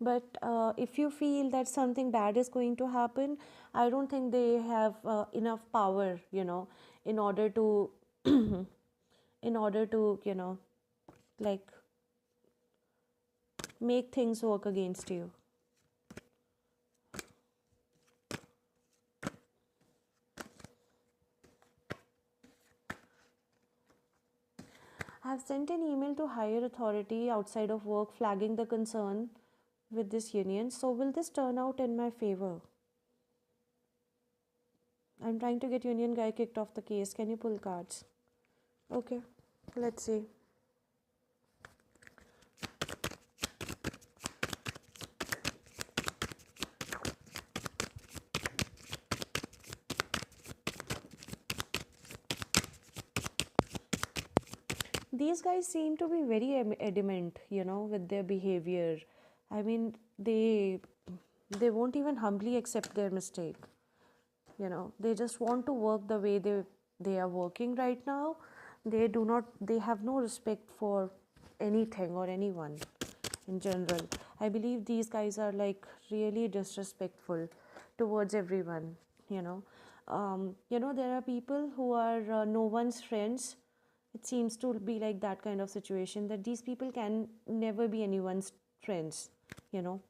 Speaker 1: But if you feel that something bad is going to happen, I don't think they have enough power, in order to in order to like make things work against you. I have sent an email to higher authority outside of work flagging the concern with this union. So will this turn out in my favor? I'm trying to get union guy kicked off the case. Can you pull cards? Okay, let's see. These guys seem to be very adamant, with their behavior. I mean, They won't even humbly accept their mistake. They just want to work the way they are working right now. They have no respect for anything or anyone in general. I believe these guys are like really disrespectful towards everyone. you know there are people who are no one's friends. It seems to be like that kind of situation, that these people can never be anyone's friends you know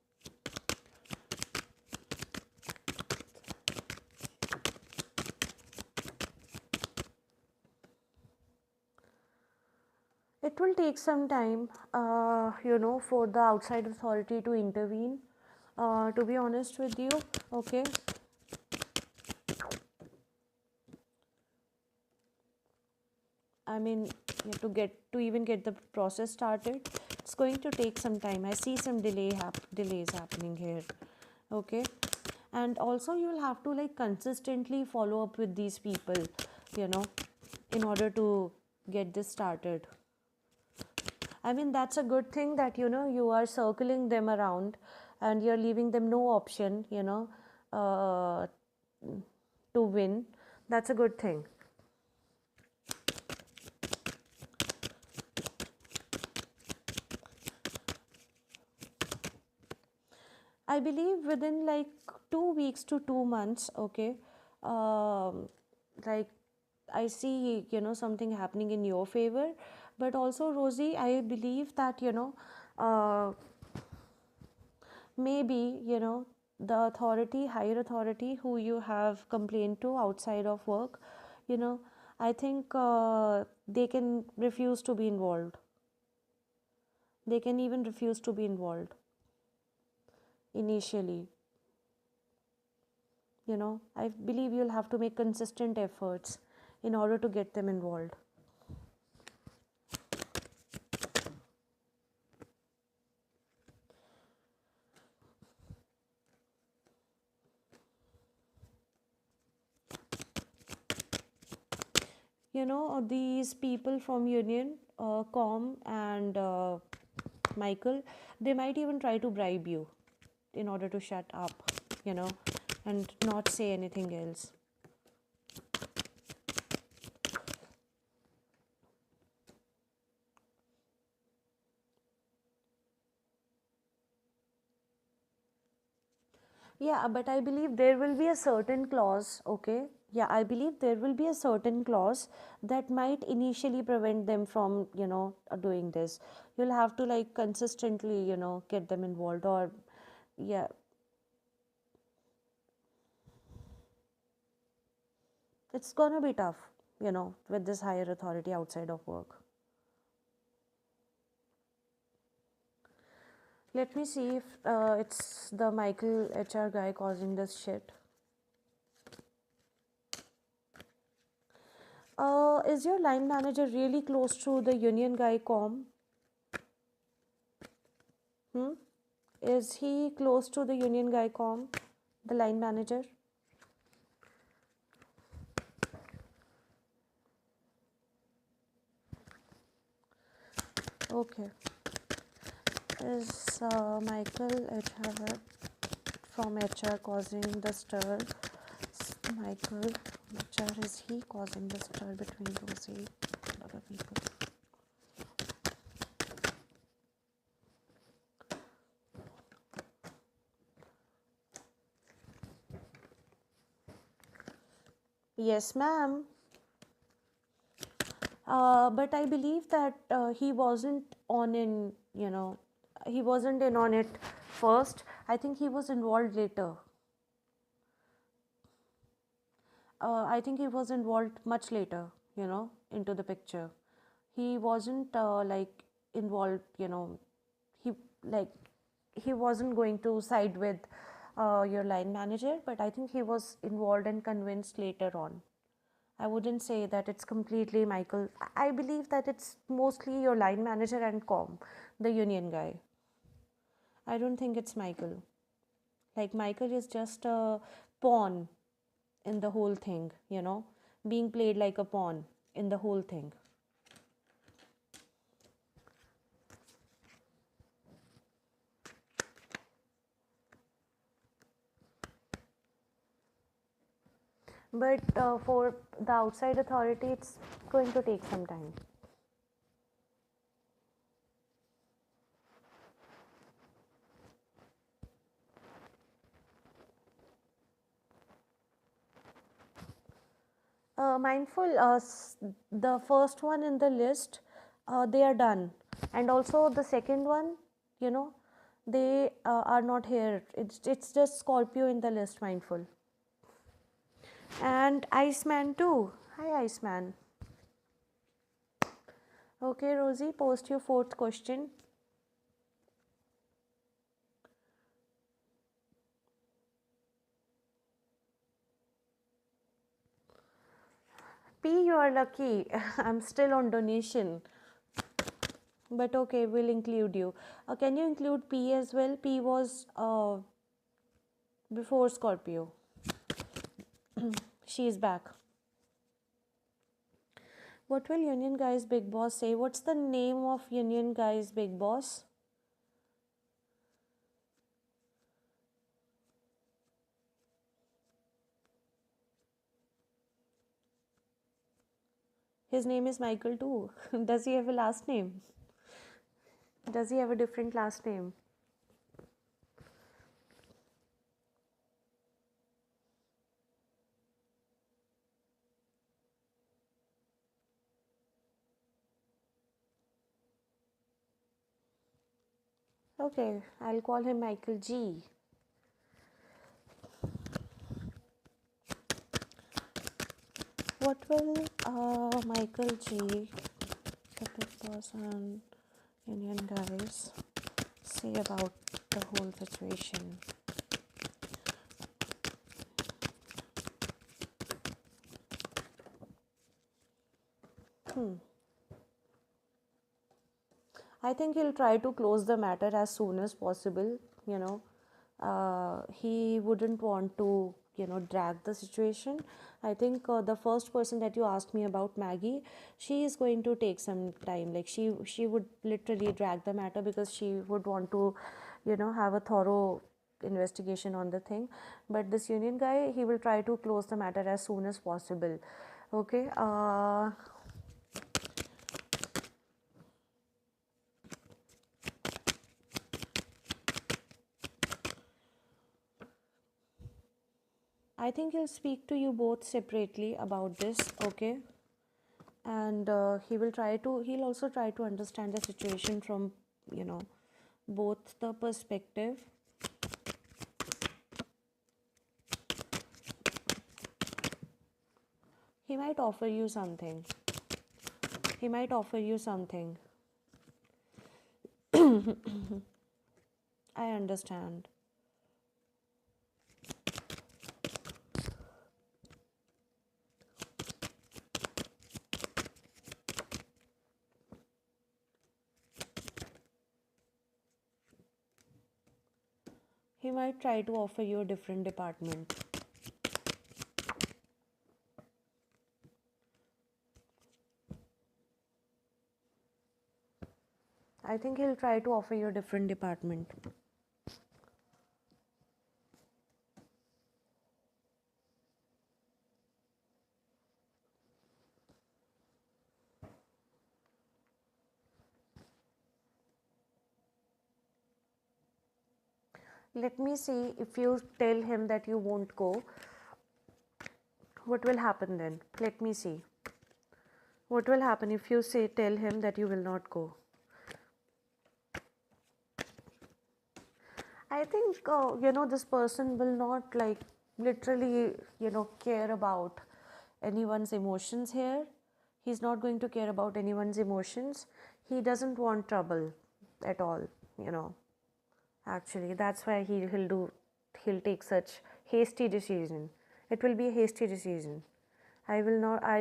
Speaker 1: It will take some time, for the outside authority to intervene. To be honest with you, okay. I mean, to even get the process started, it's going to take some time. I see some delays happening here, okay. And also, you'll have to like consistently follow up with these people, you know, in order to get this started. I mean, that's a good thing that, you are circling them around and you're leaving them no option, uh, to win. That's a good thing. I believe within like 2 weeks to 2 months, okay, like I see, something happening in your favor. But also, Rosie, I believe that, uh, maybe, the higher authority who you have complained to outside of work, you know, I think they can refuse to be involved. They can even refuse to be involved initially. I believe you'll have to make consistent efforts in order to get them involved. These people from Union, Com and Michael, they might even try to bribe you in order to shut up, and not say anything else. Yeah, but I believe there will be a certain clause, okay? Yeah, I believe there will be a certain clause that might initially prevent them from, doing this. You'll have to like consistently, get them involved, or yeah, it's gonna be tough, with this higher authority outside of work. Let me see if it's the Michael HR guy causing this shit. Is your line manager really close to the union guy, Com? Hmm? Is he close to the union guy, Com? The line manager? Okay. Is Michael HR from HR causing the stir? Michael HR, is he causing the stir between Rosie and other people? Yes, ma'am. But I believe that he wasn't he wasn't in on it first. I think he was involved later. I think he was involved much later, into the picture. He wasn't like involved, he like he wasn't going to side with your line manager, but I think he was involved and convinced later on. I wouldn't say that it's completely Michael. I believe that it's mostly your line manager and Com, the union guy. I don't think it's Michael. Like, Michael is just a pawn in the whole thing, being played like a pawn in the whole thing. But for the outside authority, it's going to take some time. Mindful, the first one in the list, they are done, and also the second one, you know, they are not here. It's just Scorpio in the list. Mindful, and Iceman too. Hi, Iceman. Okay, Rosie, post your fourth question. P, you are lucky. I'm still on donation. But okay, we'll include you. Can you include P as well? P was before Scorpio. She is back. What will Union Guy's Big Boss say? What's the name of Union Guy's Big Boss? His name is Michael too. Does he have a last name? Does he have a different last name? Okay, I'll call him Michael G. What will Michael G, the Big Boss and Union Guys, say about the whole situation? I think he'll try to close the matter as soon as possible. You know, he wouldn't want to, drag the situation. I think the first person that you asked me about, Maggie, she is going to take some time. Like she would literally drag the matter because she would want to, have a thorough investigation on the thing. But this Union guy, he will try to close the matter as soon as possible. Okay. I think he'll speak to you both separately about this, okay? And he'll also try to understand the situation from, both the perspective. He might offer you something. He might offer you something. I understand. He might try to offer you a different department. I think he'll try to offer you a different department. Let me see, if you tell him that you won't go, what will happen then? Let me see. What will happen if you tell him that you will not go? I think, this person will not literally, care about anyone's emotions here. He's not going to care about anyone's emotions. He doesn't want trouble at all, Actually, that's why he'll take such hasty decision. It will be a hasty decision. I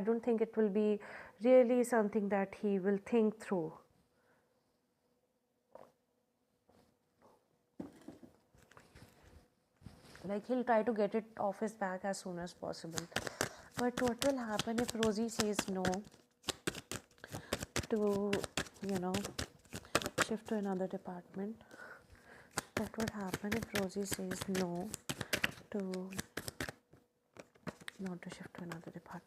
Speaker 1: don't think it will be really something that he will think through. Like, he'll try to get it off his back as soon as possible. But what will happen if Rosie says no to, shift to another department? What would happen if Rosie says no to not to shift to another department.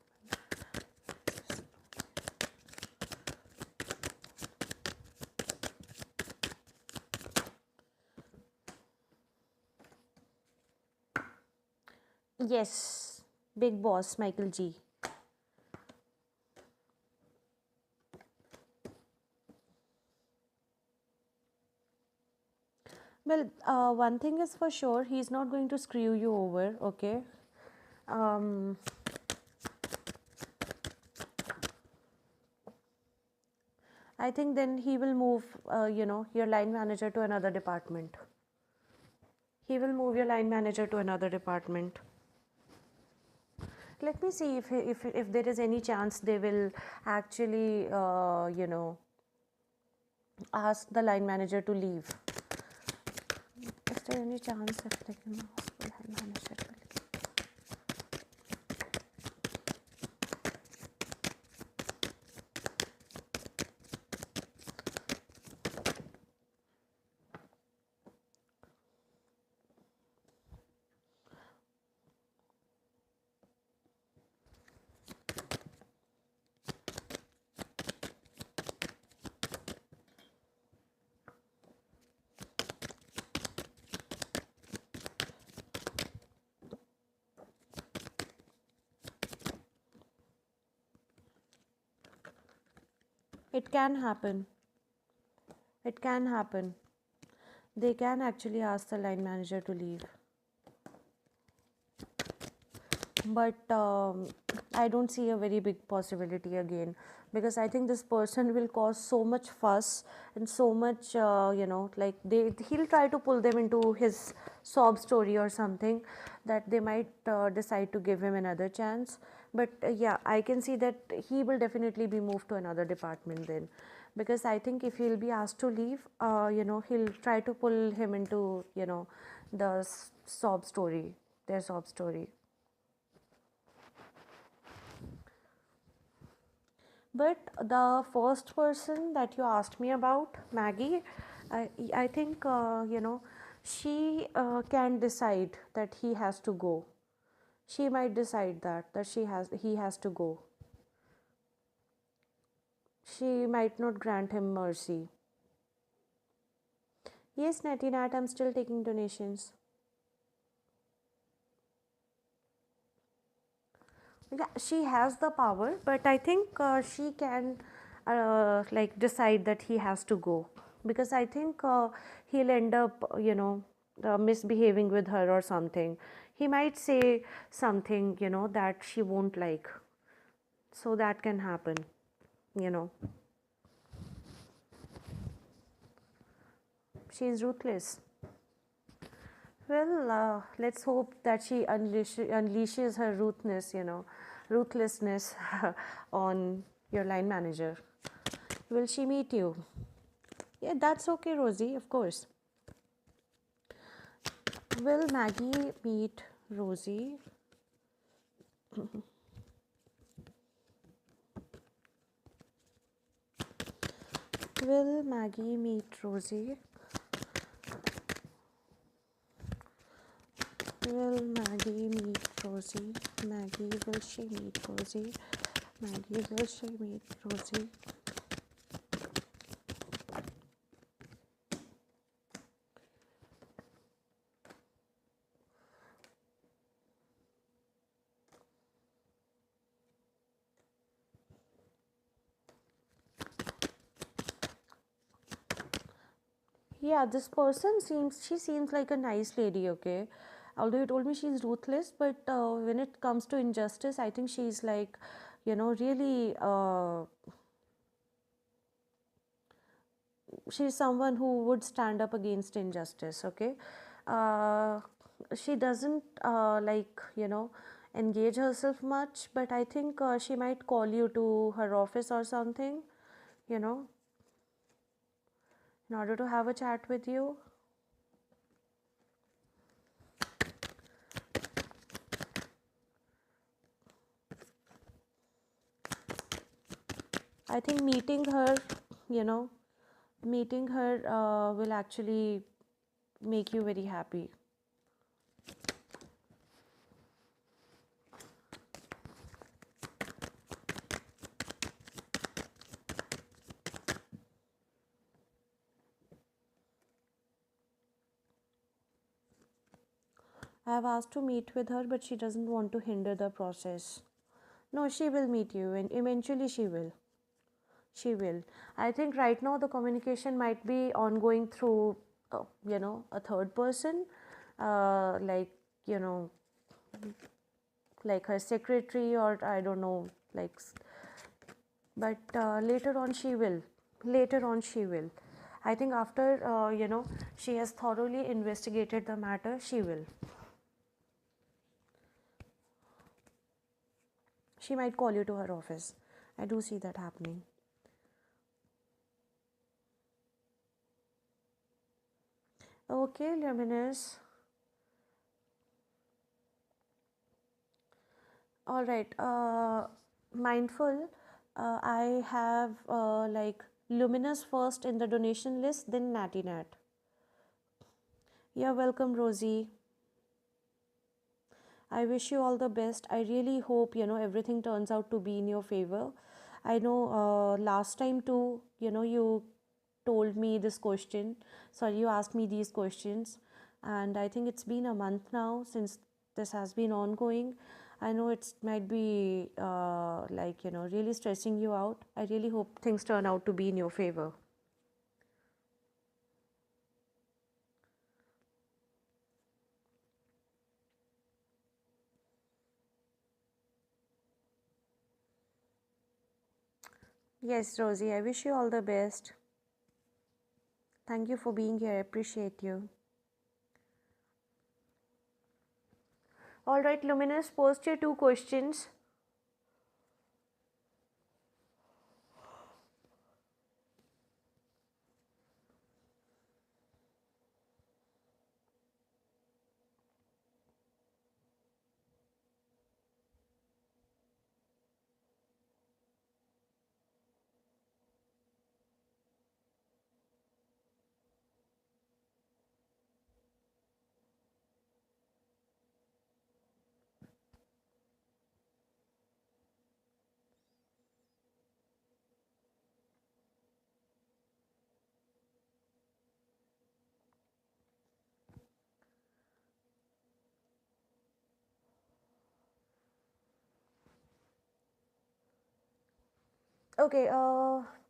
Speaker 1: Yes, big boss Michael G. Well, one thing is for sure, he's not going to screw you over, okay? Um, I think then he will move, your line manager to another department. He will move your line manager to another department. Let me see if there is any chance they will actually, ask the line manager to leave. Is there any chance if they can ask the line manager to leave? It can happen. It can happen. They can actually ask the line manager to leave. But I don't see a very big possibility again, because I think this person will cause so much fuss and so much, like he'll try to pull them into his sob story or something, that they might decide to give him another chance. But yeah, I can see that he will definitely be moved to another department then, because I think if he'll be asked to leave, he'll try to pull him into, the sob story, their sob story. But the first person that you asked me about, Maggie, I think, she can decide that he has to go. She might decide that he has to go. She might not grant him mercy. Yes, Natty Nat, I'm still taking donations. Yeah, she has the power, but I think she can decide that he has to go, because I think he'll end up misbehaving with her or something. He might say something that she won't like, so that can happen. She's ruthless. Well, let's hope that she unleashes her ruthlessness on your line manager. Will she meet you? Yeah, that's okay, Rosie, of course. Will Maggie meet Rosie? Will Maggie meet Rosie? Will Maggie meet Rosie? Maggie, will she meet Rosie? Maggie, will she meet Rosie? Yeah, this person seems like a nice lady, okay? Although you told me she's ruthless, but when it comes to injustice, I think she's like, really, she's someone who would stand up against injustice, okay? Uh, she doesn't engage herself much, but I think she might call you to her office or something, you know, in order to have a chat with you. I think meeting her, will actually make you very happy. I have asked to meet with her, but she doesn't want to hinder the process. No, she will meet you, and eventually she will. She will. I think right now the communication might be ongoing through, a third person, like, you know, like her secretary, or I don't know, like, but later on she will. Later on she will. I think after, she has thoroughly investigated the matter, she will. She might call you to her office. I do see that happening. Okay, Luminous. All right. Mindful. I have like Luminous first in the donation list, then Natty Nat. You're welcome, Rosie. I wish you all the best. I really hope everything turns out to be in your favor. I know last time too, you told me this question. Sorry, you asked me these questions, and I think it's been a month now since this has been ongoing. I know it might be like really stressing you out. I really hope things turn out to be in your favor. Yes, Rosie, I wish you all the best. Thank you for being here. I appreciate you. All right, Luminous, post your 2 questions. Okay,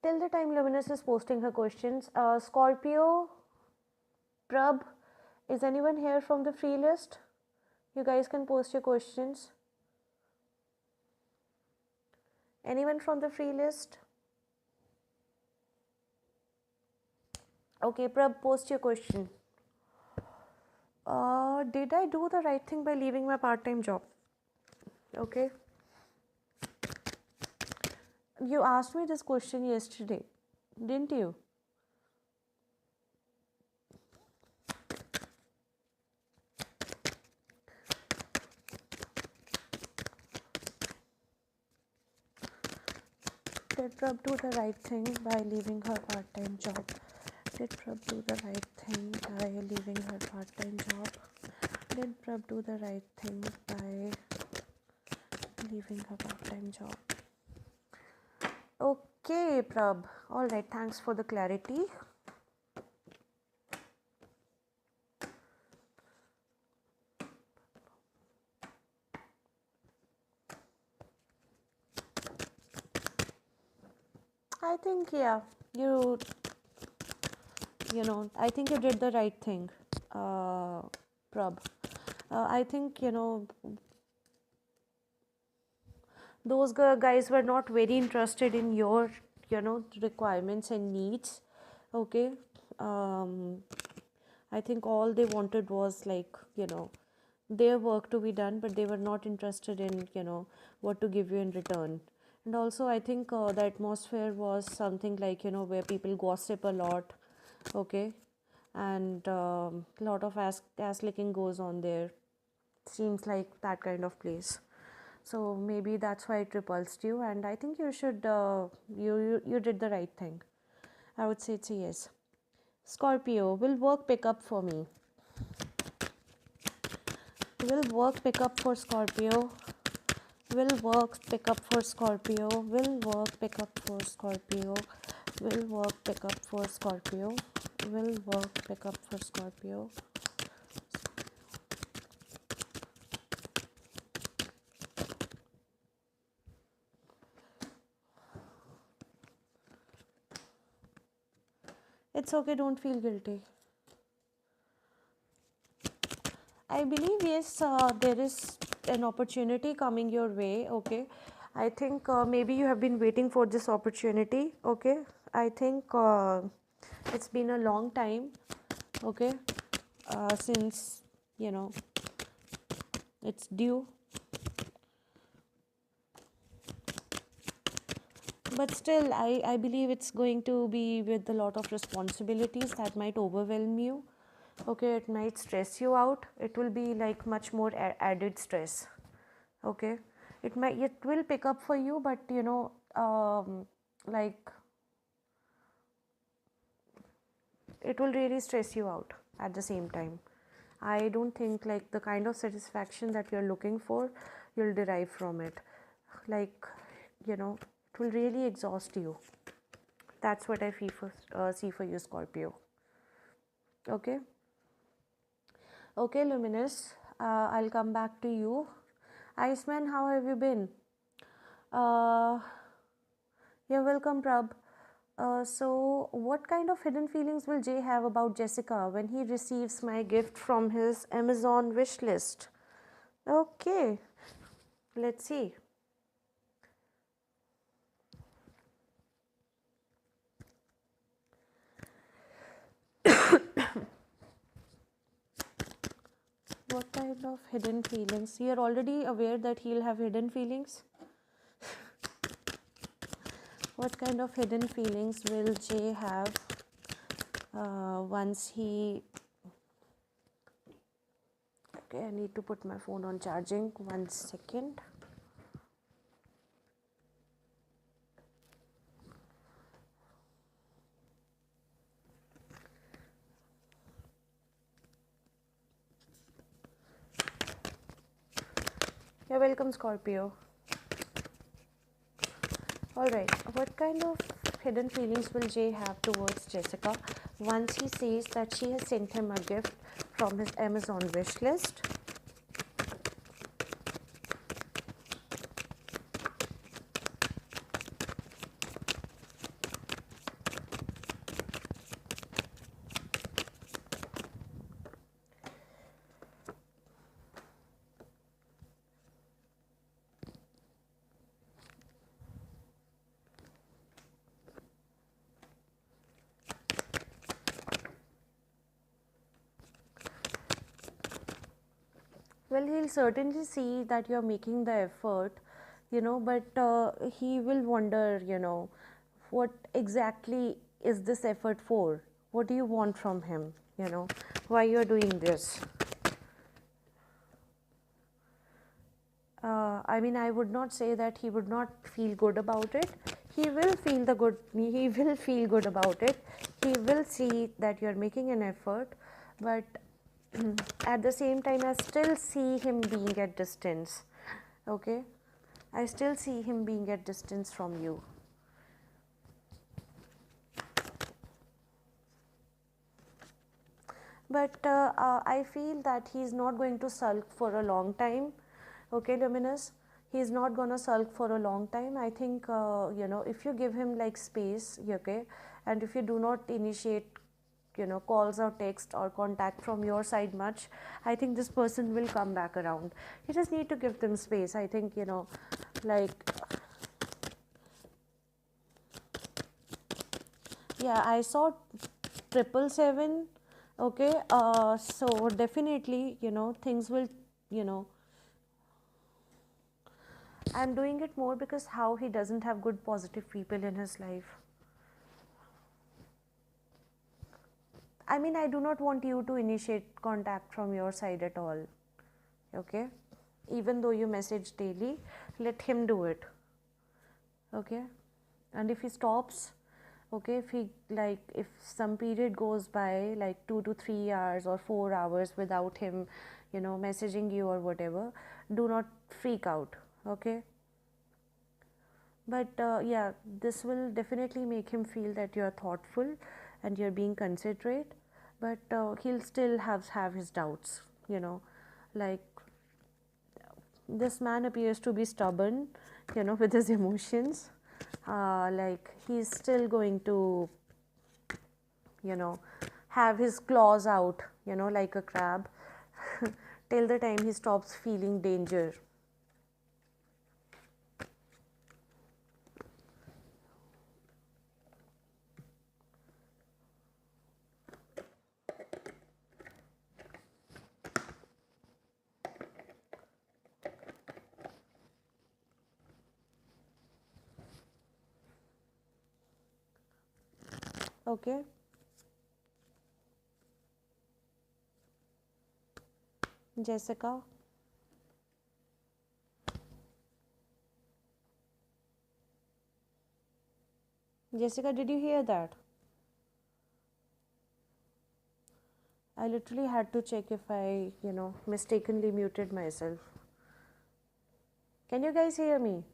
Speaker 1: till the time Luminous is posting her questions, Scorpio, Prab, is anyone here from the free list? You guys can post your questions. Anyone from the free list? Okay, Prab, post your question. Did I do the right thing by leaving my part-time job? Okay. You asked me this question yesterday, didn't you? Did Prab do the right thing by leaving her part-time job? Did Prab do the right thing by leaving her part-time job? Did Prab do the right thing by leaving her part-time job? Okay, Prab. All right, thanks for the clarity. I think, yeah, I think you did the right thing, Prab. I think, those guys were not very interested in your, requirements and needs. Okay. I think all they wanted was like, their work to be done, but they were not interested in, what to give you in return. And also, I think the atmosphere was something like, where people gossip a lot. Okay. And a lot of ass licking goes on there. Seems like that kind of place. So maybe that's why it repulsed you, and I think you should you did the right thing. I would say it's a yes. Scorpio, will work pick up for me? Will work pick up for Scorpio? Will work pick up for Scorpio? Will work pick up for Scorpio? Will work pick up for Scorpio? Will work pick up for Scorpio? It's okay, don't feel guilty. I believe, yes, there is an opportunity coming your way, okay. I think maybe you have been waiting for this opportunity, okay. I think it's been a long time, okay, since, you know, it's due. But still, I believe it's going to be with a lot of responsibilities that might overwhelm you. Okay, it might stress you out. It will be like much more added stress. Okay, it will pick up for you, but you know, like it will really stress you out at the same time. I don't think like the kind of satisfaction that you're looking for, you'll derive from it. Like, you know, it will really exhaust you. That's what I see for you, Scorpio. Okay. Okay, Luminous. I'll come back to you. Iceman, how have you been? Uh, you're welcome, Prab. So, what kind of hidden feelings will Jay have about Jessica when he receives my gift from his Amazon wish list? Okay, let's see. What kind of hidden feelings? You're already aware that he'll have hidden feelings? What kind of hidden feelings will Jay have once he... Okay, I need to put my phone on charging. 1 second. You're welcome, Scorpio. Alright, what kind of hidden feelings will Jay have towards Jessica once he sees that she has sent him a gift from his Amazon wish list? Well, he'll certainly see that you're making the effort, you know, but he will wonder, you know, what exactly is this effort for? What do you want from him? You know, why you're doing this? I mean, I would not say that he would not feel good about it. He will feel the good. He will feel good about it. He will see that you're making an effort, but at the same time, I still see him being at distance. Okay, I still see him being at distance from you. But I feel that he's not going to sulk for a long time. Okay, Luminous, he's not gonna sulk for a long time. I think you know, if you give him like space, okay, and if you do not initiate, you know, calls or text or contact from your side much, I think this person will come back around. You just need to give them space. I think, you know, like, yeah, I saw 777. Okay, so definitely, you know, things will, you know, I'm doing it more because how he doesn't have good positive people in his life. I mean, I do not want you to initiate contact from your side at all. Okay, even though you message daily, let him do it. Okay, and if he stops, okay, if he, like, if some period goes by like 2 to 3 hours or 4 hours without him, you know, messaging you or whatever, do not freak out. Okay, but yeah, this will definitely make him feel that you're thoughtful and you're being considerate, but he'll still have his doubts, you know, like, this man appears to be stubborn, you know, with his emotions. Like, he's still going to, you know, have his claws out, you know, like a crab, till the time he stops feeling danger. Okay. Jessica. Jessica, did you hear that? I literally had to check if I, you know, mistakenly muted myself. Can you guys hear me?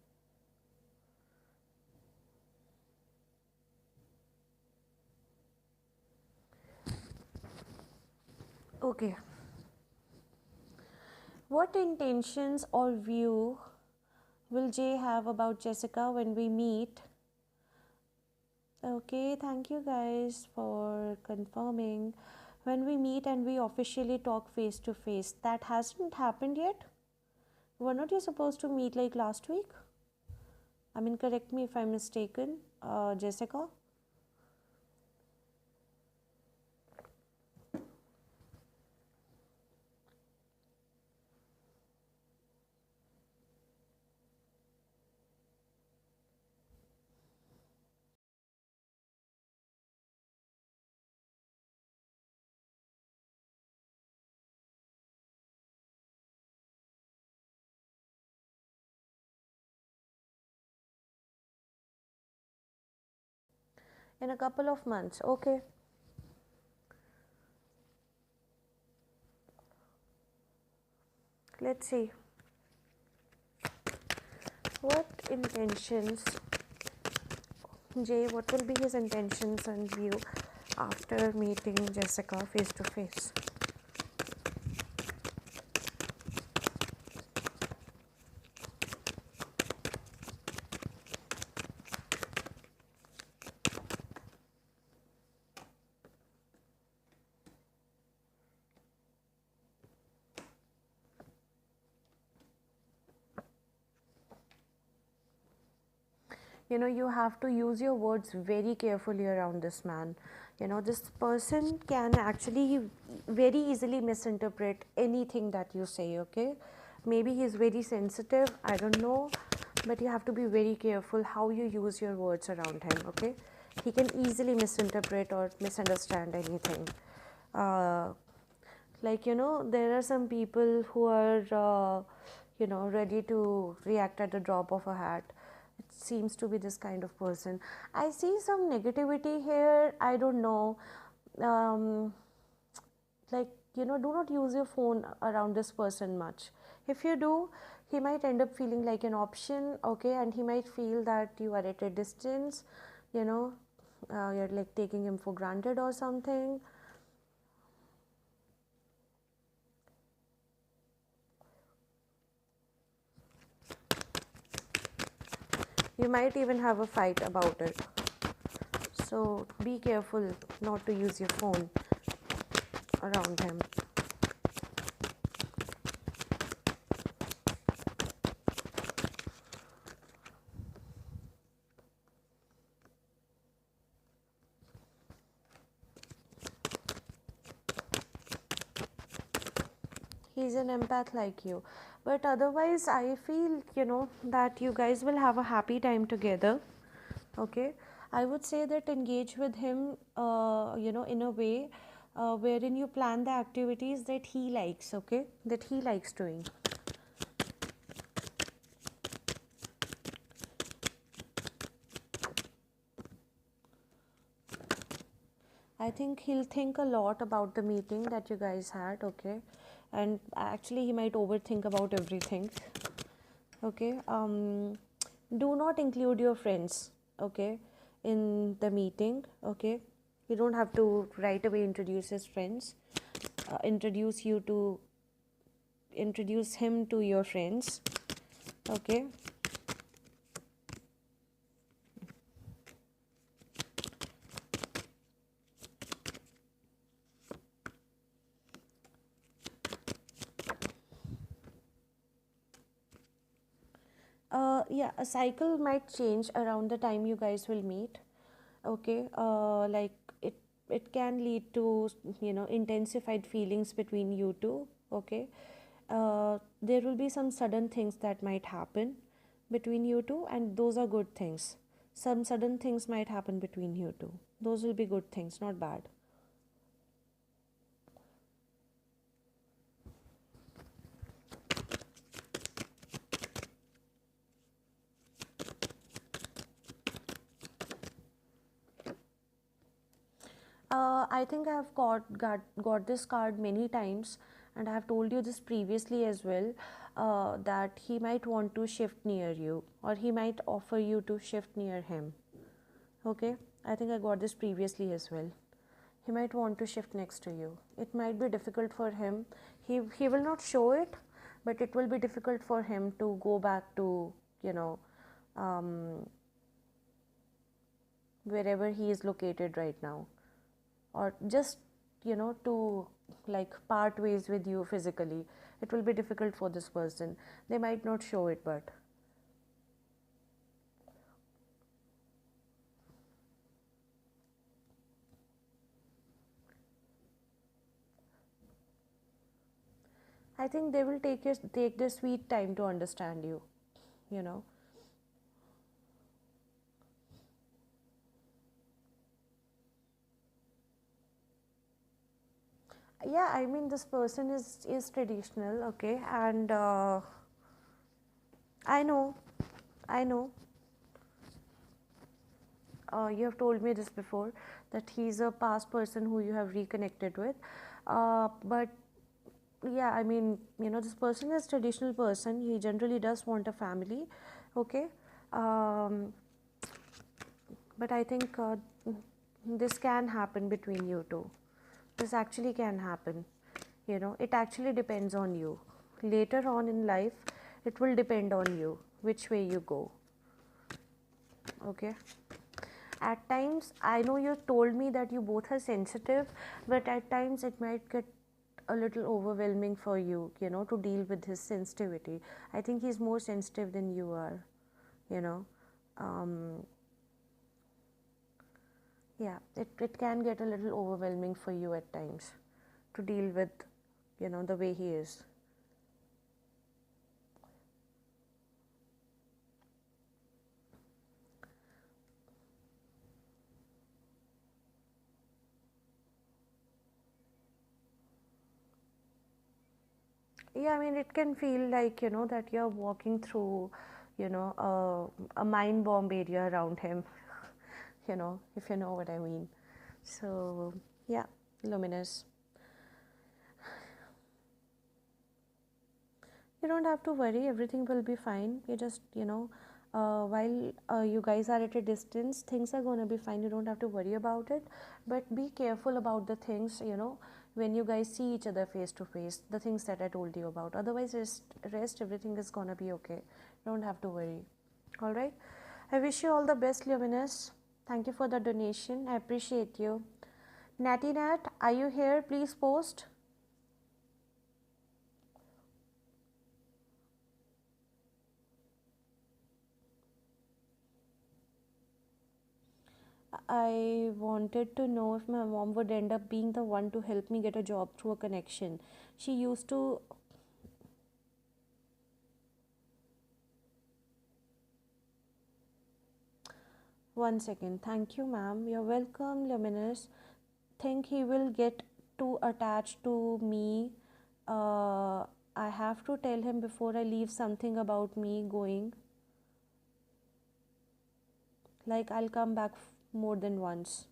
Speaker 1: Okay. What intentions or view will Jay have about Jessica when we meet? Okay, thank you guys for confirming. When we meet and we officially talk face to face, that hasn't happened yet? Were not you supposed to meet like last week? I mean, correct me if I'm mistaken, Jessica. In a couple of months, okay. Let's see. What intentions, Jay, what will be his intentions and view after meeting Jessica face to face? You know, you have to use your words very carefully around this man. You know, this person can actually very easily misinterpret anything that you say, okay? Maybe he's very sensitive, I don't know, but you have to be very careful how you use your words around him, okay? He can easily misinterpret or misunderstand anything. Like, you know, there are some people who are, you know, ready to react at the drop of a hat. It seems to be this kind of person. I see some negativity here. I don't know. Um, like, you know, do not use your phone around this person much. If you do, he might end up feeling like an option, okay, and he might feel that you are at a distance, you know, you're like taking him for granted or something. You might even have a fight about it. So be careful not to use your phone around him. He's an empath like you. But otherwise, I feel, you know, that you guys will have a happy time together. Okay. I would say that engage with him, you know, in a way wherein you plan the activities that he likes, okay, that he likes doing. I think he'll think a lot about the meeting that you guys had, okay, and actually he might overthink about everything, okay. Do not include your friends, okay, in the meeting, okay. You don't have to right away introduce his friends. Introduce him to your friends, okay. yeah, a cycle might change around the time you guys will meet. Okay, like it can lead to, intensified feelings between you two. Okay, there will be some sudden things that might happen between you two, and those are good things. Some sudden things might happen between you two. Those will be good things, not bad. I think I have got this card many times, and I have told you this previously as well. That he might want to shift near you, or he might offer you to shift near him. Okay, I think I got this previously as well. He might want to shift next to you. It might be difficult for him. He will not show it, but it will be difficult for him to go back to, you know, um, wherever he is located right now, or just, to like part ways with you physically. It will be difficult for this person. They might not show it, but I think they will take their sweet time to understand you. You know. Yeah, I mean, this person is traditional, okay, and I know, I know. You have told me this before, that he's a past person who you have reconnected with, but yeah, I mean, this person is traditional person. He generally does want a family, okay. Um, but I think this can happen between you two. This actually can happen. It actually depends on you. Later on in life, it will depend on you which way you go. Okay. At times, I know you told me that you both are sensitive, but at times it might get a little overwhelming for you, to deal with his sensitivity. I think he's more sensitive than you are, you know. Um, yeah, it can get a little overwhelming for you at times to deal with, the way he is. Yeah, I mean, it can feel like, that you're walking through, a mind bomb area around him, if you know what I mean. So, yeah, luminous. You don't have to worry, everything will be fine. You just, while you guys are at a distance, things are going to be fine. You don't have to worry about it. But be careful about the things, when you guys see each other face to face, the things that I told you about. Otherwise, rest everything is going to be okay. Don't have to worry. All right. I wish you all the best, Luminous. Thank you for the donation. I appreciate you. Natty Nat, are you here? Please post. I wanted to know if my mom would end up being the one to help me get a job through a connection. She used to. One second. Thank you, ma'am. You're welcome, Luminous. Think he will get too attached to me. I have to tell him before I leave something about me going. Like, I'll come back more than once.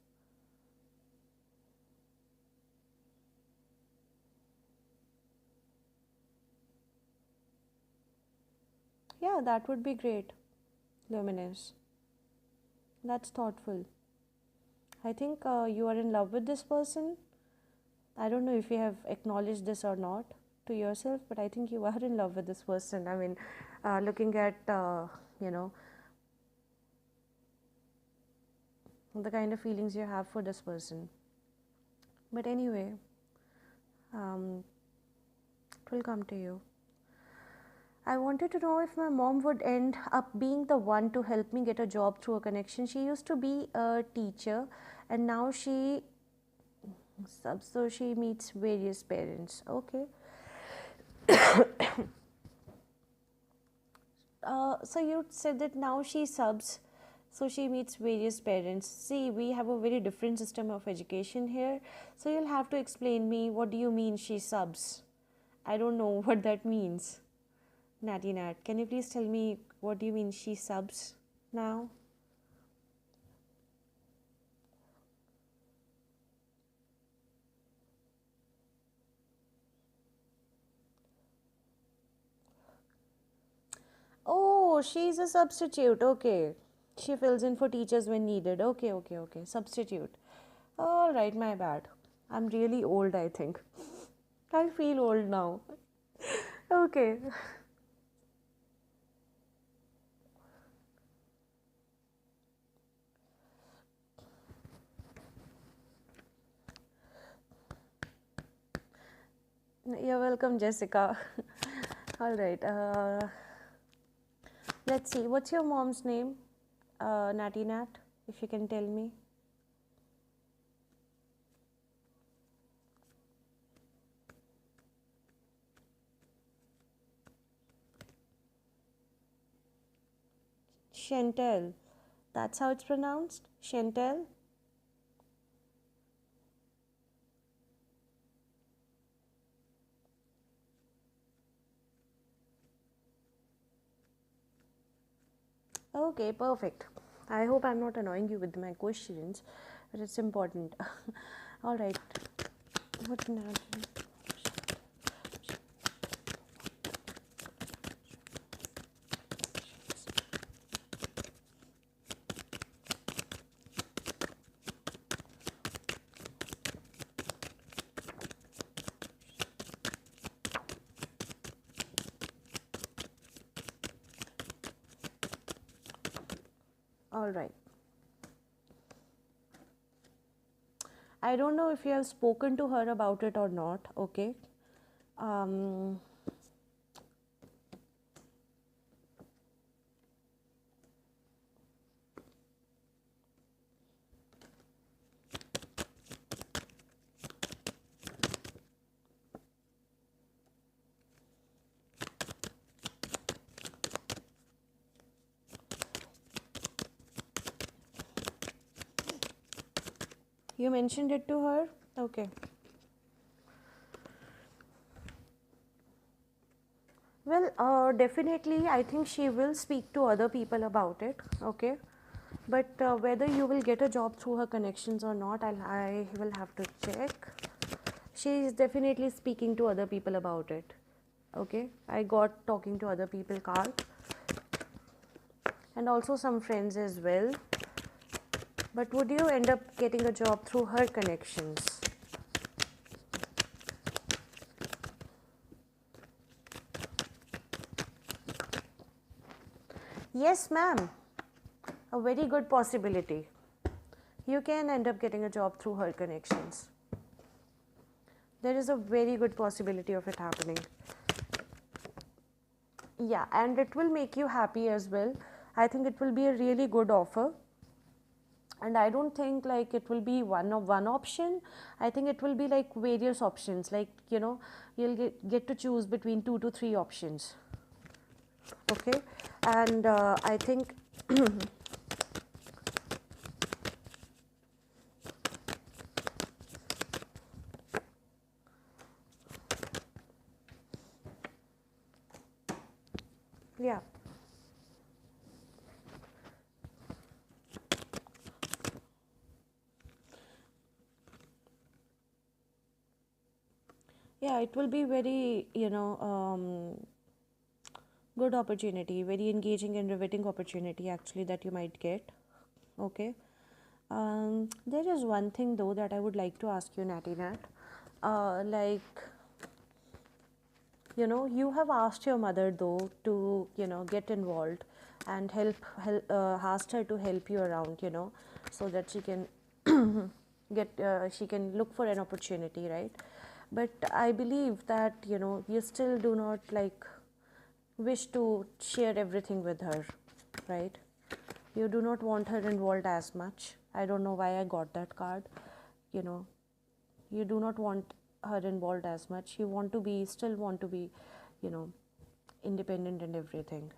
Speaker 1: Yeah, that would be great, Luminous. That's thoughtful. I think you are in love with this person. I don't know if you have acknowledged this or not to yourself, but I think you are in love with this person. I mean, looking at, you know, the kind of feelings you have for this person. But anyway, it will come to you. I wanted to know if my mom would end up being the one to help me get a job through a connection. She used to be a teacher and now she subs, so she meets various parents. Okay. So you said that now she subs, so she meets various parents. See, we have a very different system of education here. So you'll have to explain me, what do you mean she subs? I don't know what that means. Natty Nat, can you please tell me what do you mean she subs now? Oh, she's a substitute. Okay. She fills in for teachers when needed. Okay, okay, okay. Substitute. All right, my bad. I'm really old, I think. I feel old now. Okay. You're welcome, Jessica. All right. Let's see. What's your mom's name? Natty Nat, if you can tell me. Chantel. That's how it's pronounced? Chantel? Okay, perfect. I hope I'm not annoying you with my questions, but it's important. All right. What now? All right. I don't know if you have spoken to her about it or not. Okay. Um, you mentioned it to her? Okay. Well, definitely, I think she will speak to other people about it. Okay. But whether you will get a job through her connections or not, I will have to check. She is definitely speaking to other people about it. Okay. I got talking to other people card. And also some friends as well. But would you end up getting a job through her connections? Yes, ma'am. A very good possibility. You can end up getting a job through her connections. There is a very good possibility of it happening. Yeah, and it will make you happy as well. I think it will be a really good offer. And I don't think like it will be one option. I think it will be like various options. Like, you'll get to choose between 2 to 3 options. Okay. And I think yeah. Yeah, it will be very, good opportunity, very engaging and riveting opportunity actually that you might get. Okay. There is one thing though that I would like to ask you, Natty Nat. Like, you have asked your mother though to, get involved and asked her to help you around, so that she can she can look for an opportunity, right? But I believe that, you still do not like wish to share everything with her, right? You do not want her involved as much. I don't know why I got that card. You know, you do not want her involved as much. You want to be, still want to be, you know, independent and everything.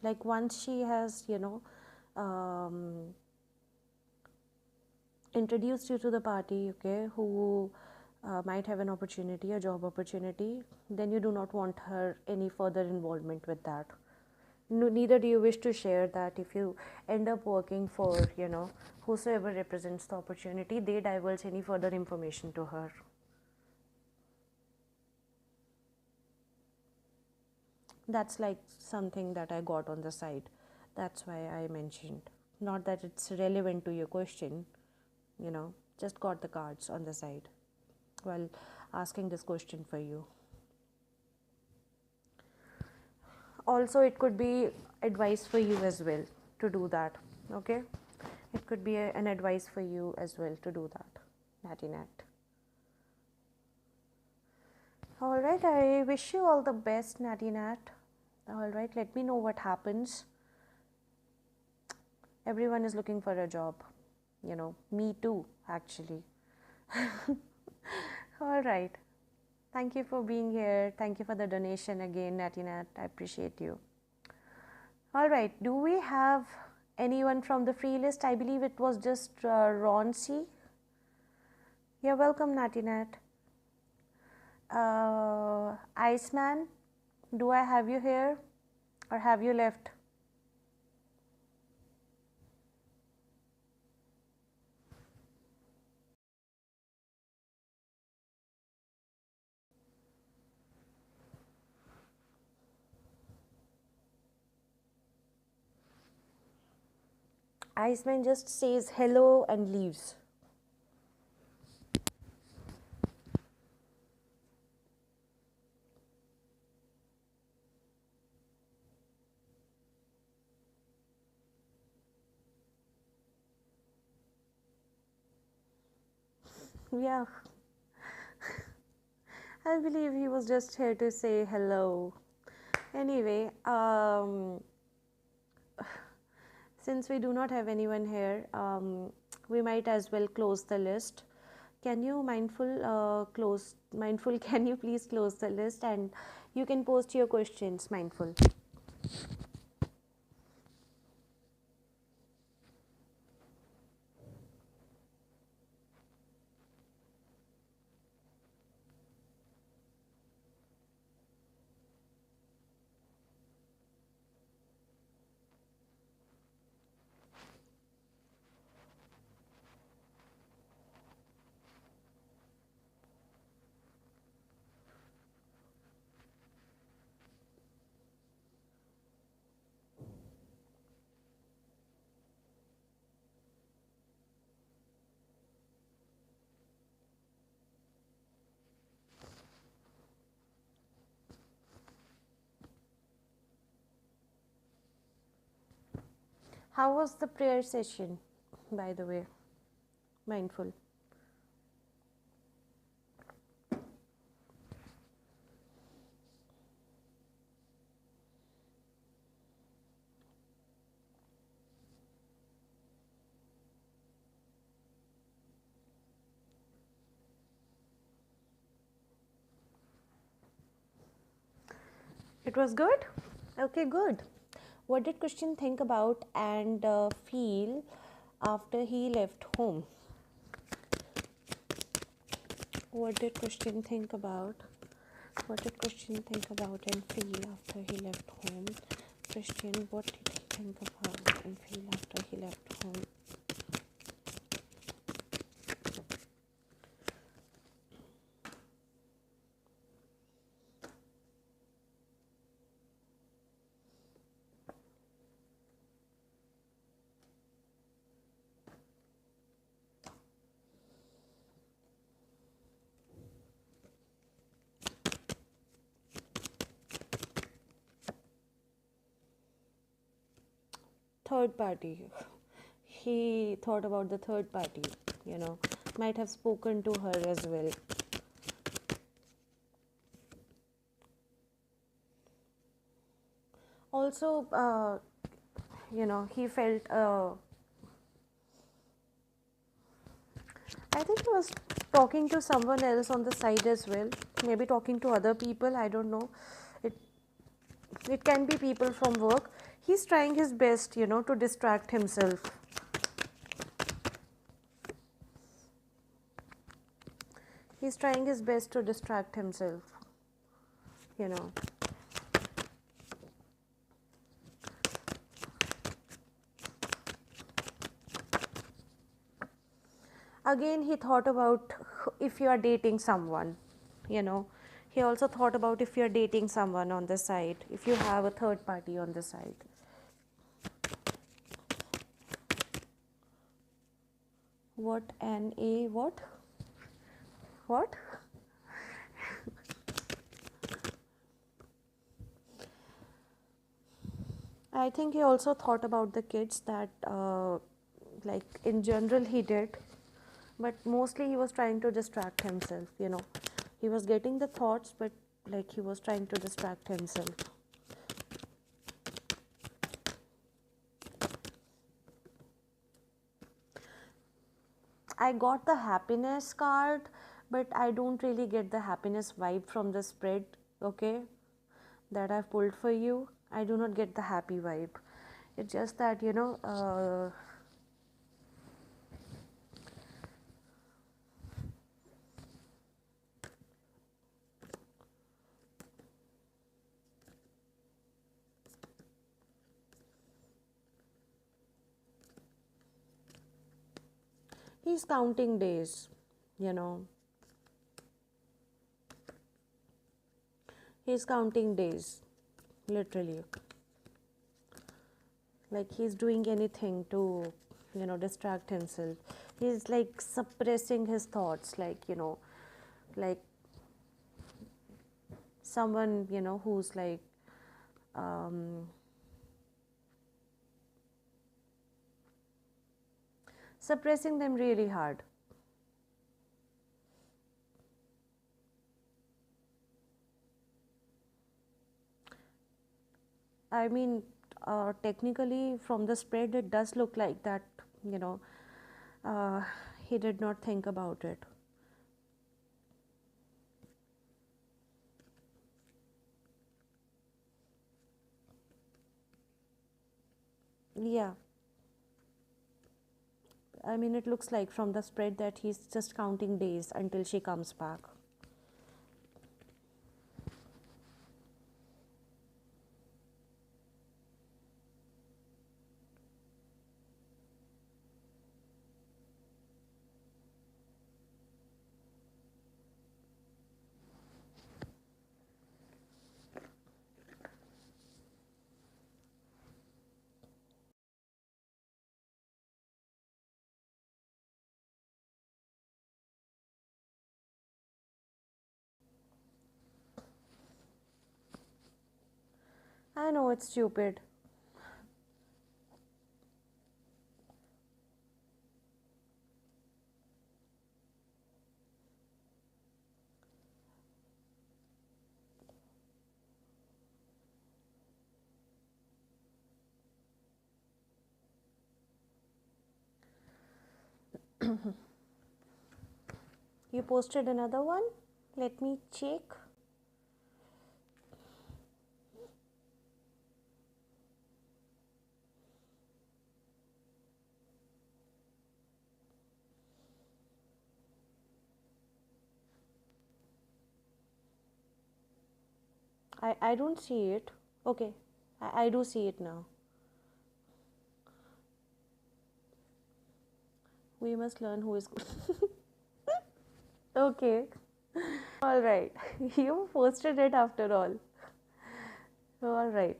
Speaker 1: Like once she has, introduced you to the party, okay, who might have an opportunity, a job opportunity, then you do not want her any further involvement with that. No, neither do you wish to share that if you end up working for, whosoever represents the opportunity, they divulge any further information to her. That's like something that I got on the side. That's why I mentioned. Not that it's relevant to your question, just got the cards on the side while asking this question for you. Also, it could be advice for you as well to do that, okay? It could be an advice for you as well to do that, Natty Nat. All right, I wish you all the best, Natty Nat. All right, let me know what happens. Everyone is looking for a job, me too, actually. All right. Thank you for being here. Thank you for the donation again, Natty Nat. I appreciate you. All right. Do we have anyone from the free list? I believe it was just Ron C. You're welcome, Natty Nat. Iceman, do I have you here or have you left? Iceman just says hello and leaves. Yeah. I believe he was just here to say hello. Anyway, since we do not have anyone here, we might as well close the list. Can you mindful, can you please close the list and you can post your questions, mindful. How was the prayer session, by the way, mindful? It was good? Okay, good. What did Christian think about and feel after he left home? What did Christian think about? What did Christian think about and feel after he left home? Christian, what did he think about and feel after he left home? Third party. he thought about the third party, might have spoken to her as well. Also, he felt, I think he was talking to someone else on the side as well, maybe talking to other people, I don't know. It can be people from work. He's trying his best, to distract himself. He's trying his best to distract himself, Again, he thought about if you are dating someone, He also thought about if you're dating someone on the side, if you have a third party on the side. What an A, what? What? I think he also thought about the kids that, like, in general he did, but mostly he was trying to distract himself, He was getting the thoughts, but like he was trying to distract himself. I got the happiness card, but I don't really get the happiness vibe from the spread, okay, that I've pulled for you. I do not get the happy vibe. It's just that, he's counting days, He's counting days, literally. Like he's doing anything to, distract himself. He's like suppressing his thoughts, like, like someone, who's like, suppressing them really hard. I mean, technically from the spread it does look like that, he did not think about it. Yeah. I mean, it looks like from the spread that he's just counting days until she comes back. I know it's stupid. You posted another one? Let me check. I don't see it. Okay, I do see it now. We must learn who is good. Okay. All right. You posted it after all. All right.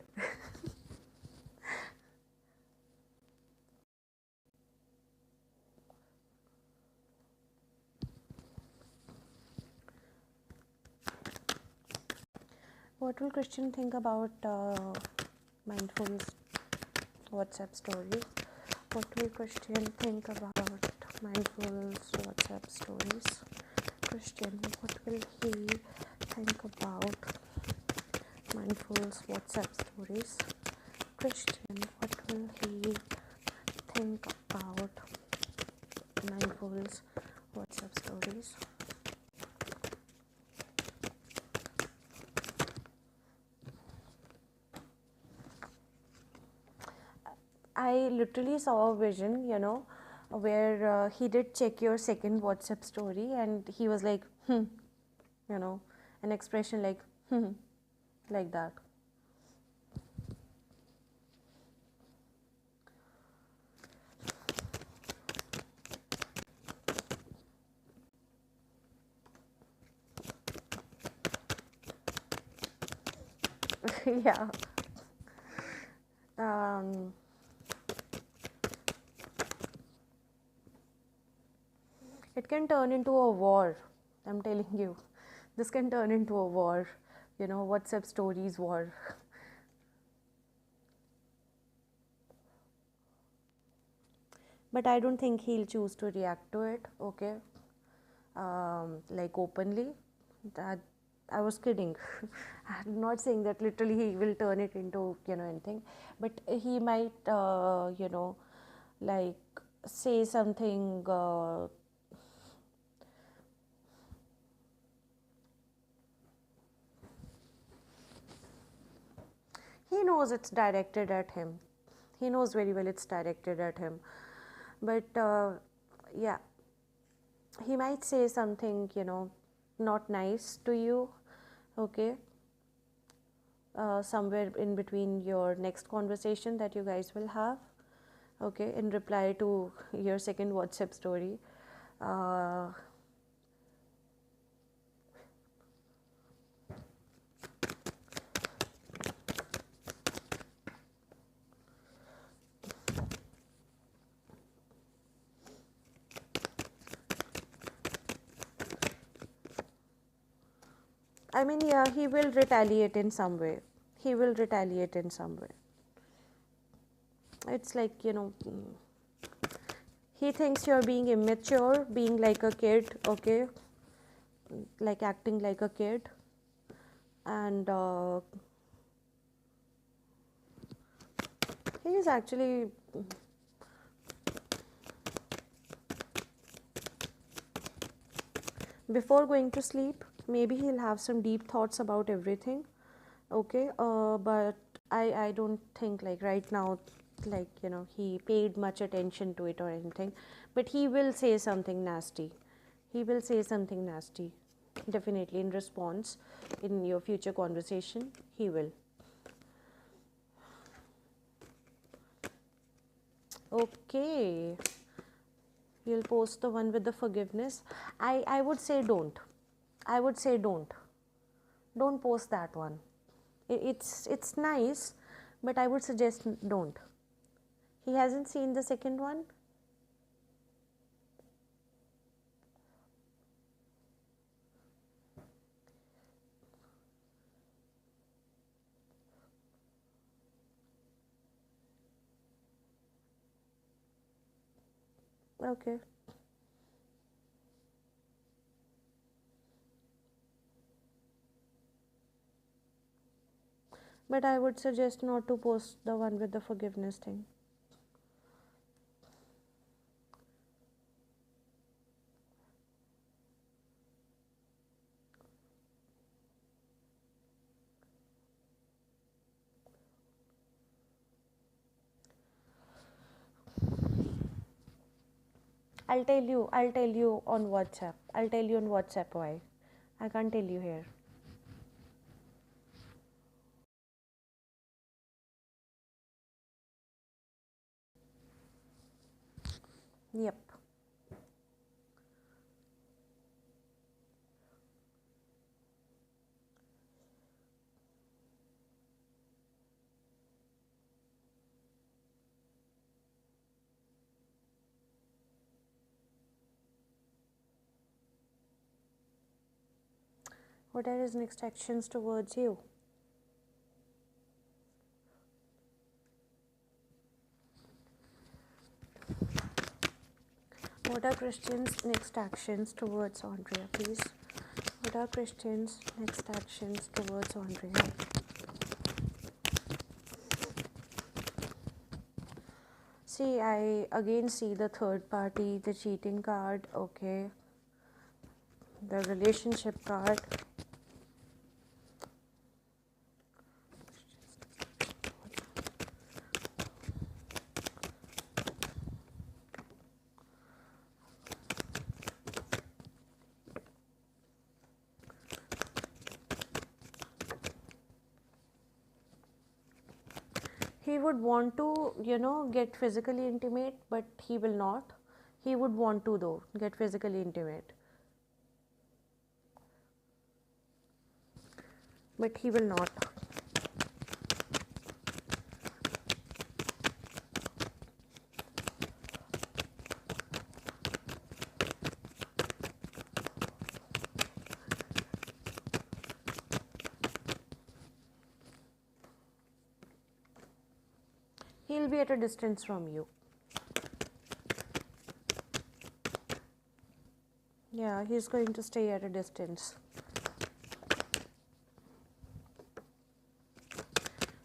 Speaker 1: What will Christian think about mindful WhatsApp stories? What will Christian think about mindful's WhatsApp stories? Christian, what will he think about mindful's WhatsApp stories? Christian, what will he think about mindful's WhatsApp stories? I literally saw a vision, where he did check your second WhatsApp story and he was like, you know, an expression like, like that. Yeah. Um, it can turn into a war. I'm telling you, this can turn into a war. WhatsApp stories war. But I don't think he'll choose to react to it. Okay, like openly. That I was kidding. I'm not saying that literally he will turn it into anything, but he might like say something. He knows it's directed at him. He knows very well it's directed at him. But yeah, he might say something, not nice to you, okay? Somewhere in between your next conversation that you guys will have, okay, in reply to your second WhatsApp story. Uh, I mean, yeah, he will retaliate in some way. He will retaliate in some way. It's like, he thinks you're being immature, being like a kid, okay? Like acting like a kid. And he is actually before going to sleep, maybe he'll have some deep thoughts about everything, okay? But I don't think like right now, like he paid much attention to it or anything, but he will say something nasty. He will say something nasty, definitely in response in your future conversation. He will. Okay, you'll post the one with the forgiveness. I would say don't. I would say don't post that one. It's nice, but I would suggest don't. He hasn't seen the second one. Okay. But I would suggest not to post the one with the forgiveness thing. I'll tell you on WhatsApp. I'll tell you on WhatsApp why. I can't tell you here. Yep. What are his next actions towards you? are Christians' next actions towards Andrea, please? What are Christians' next actions towards Andrea? See, I again see the third party, the cheating card, okay, the relationship card. He would want to, get physically intimate, but he will not. He would want to, though, get physically intimate. But he will not. He'll be at a distance from you. Yeah, he's going to stay at a distance.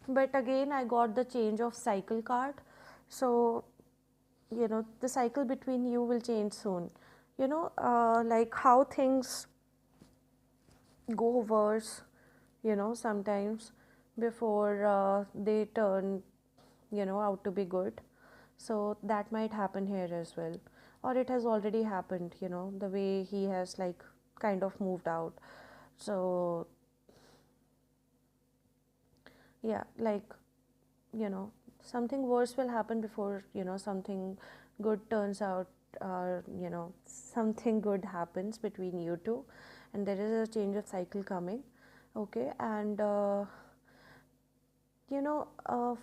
Speaker 1: But again, I got the change of cycle card. So, the cycle between you will change soon. Like how things go worse, sometimes before they turn, out to be good. So that might happen here as well. Or it has already happened, the way he has like kind of moved out. So, yeah, like, something worse will happen before, something good turns out, something good happens between you two, and there is a change of cycle coming. Okay, and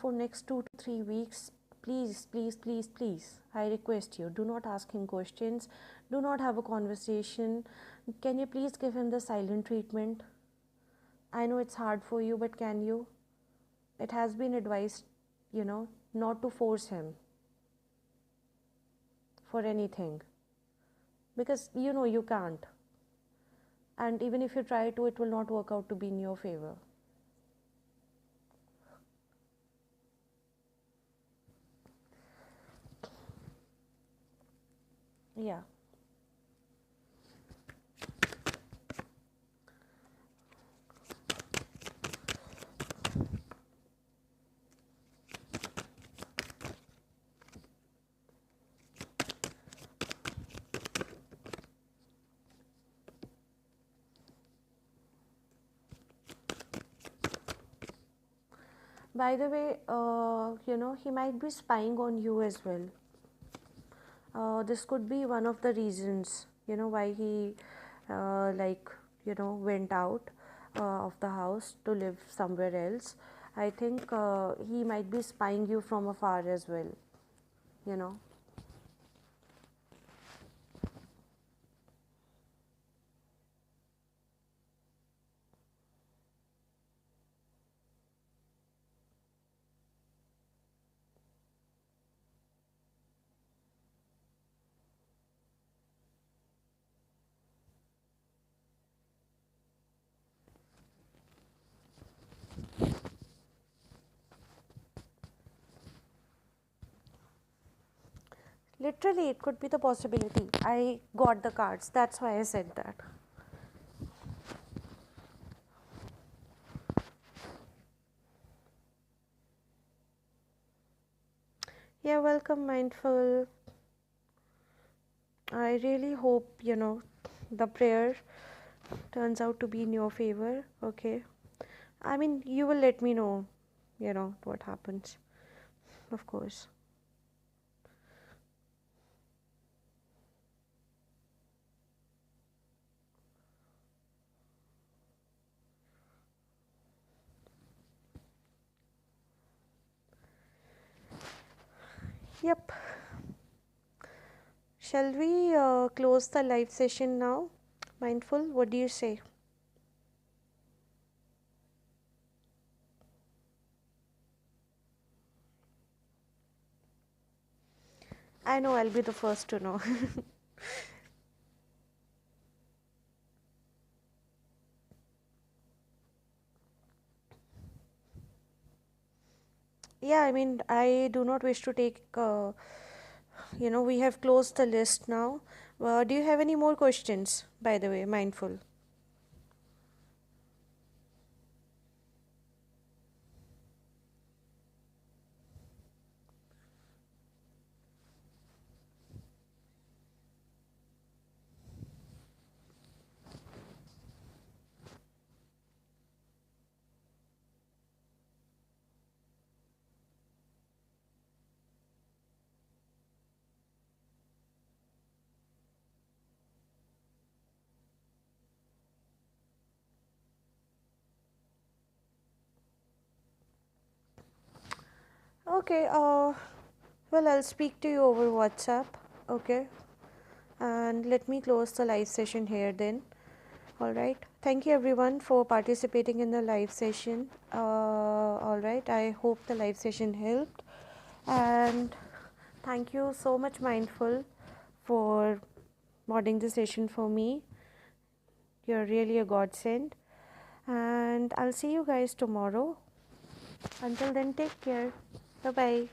Speaker 1: for next 2 to 3 weeks, please, please, please, please, I request you, do not ask him questions, do not have a conversation. Can you please give him the silent treatment? I know it's hard for you, but can you? It has been advised, not to force him for anything, because you can't, and even if you try to, it will not work out to be in your favor. Yeah. By the way, he might be spying on you as well. This could be one of the reasons, why he, went out of the house to live somewhere else. I think he might be spying you from afar as well, you know. Literally, it could be the possibility. I got the cards. That's why I said that. Yeah, welcome, Mindful. I really hope, the prayer turns out to be in your favor. Okay. I mean, you will let me know, what happens. Of course. Yep. Shall we close the live session now? Mindful, what do you say? I know I'll be the first to know. yeah, I mean, I do not wish to take, we have closed the list now. Do you have any more questions, by the way, mindful? Okay, well, I'll speak to you over WhatsApp. Okay, and let me close the live session here then. All right. Thank you everyone for participating in the live session. All right. I hope the live session helped. And thank you so much, Mindful, for modding the session for me. You're really a godsend. And I'll see you guys tomorrow. Until then, take care. Bye bye.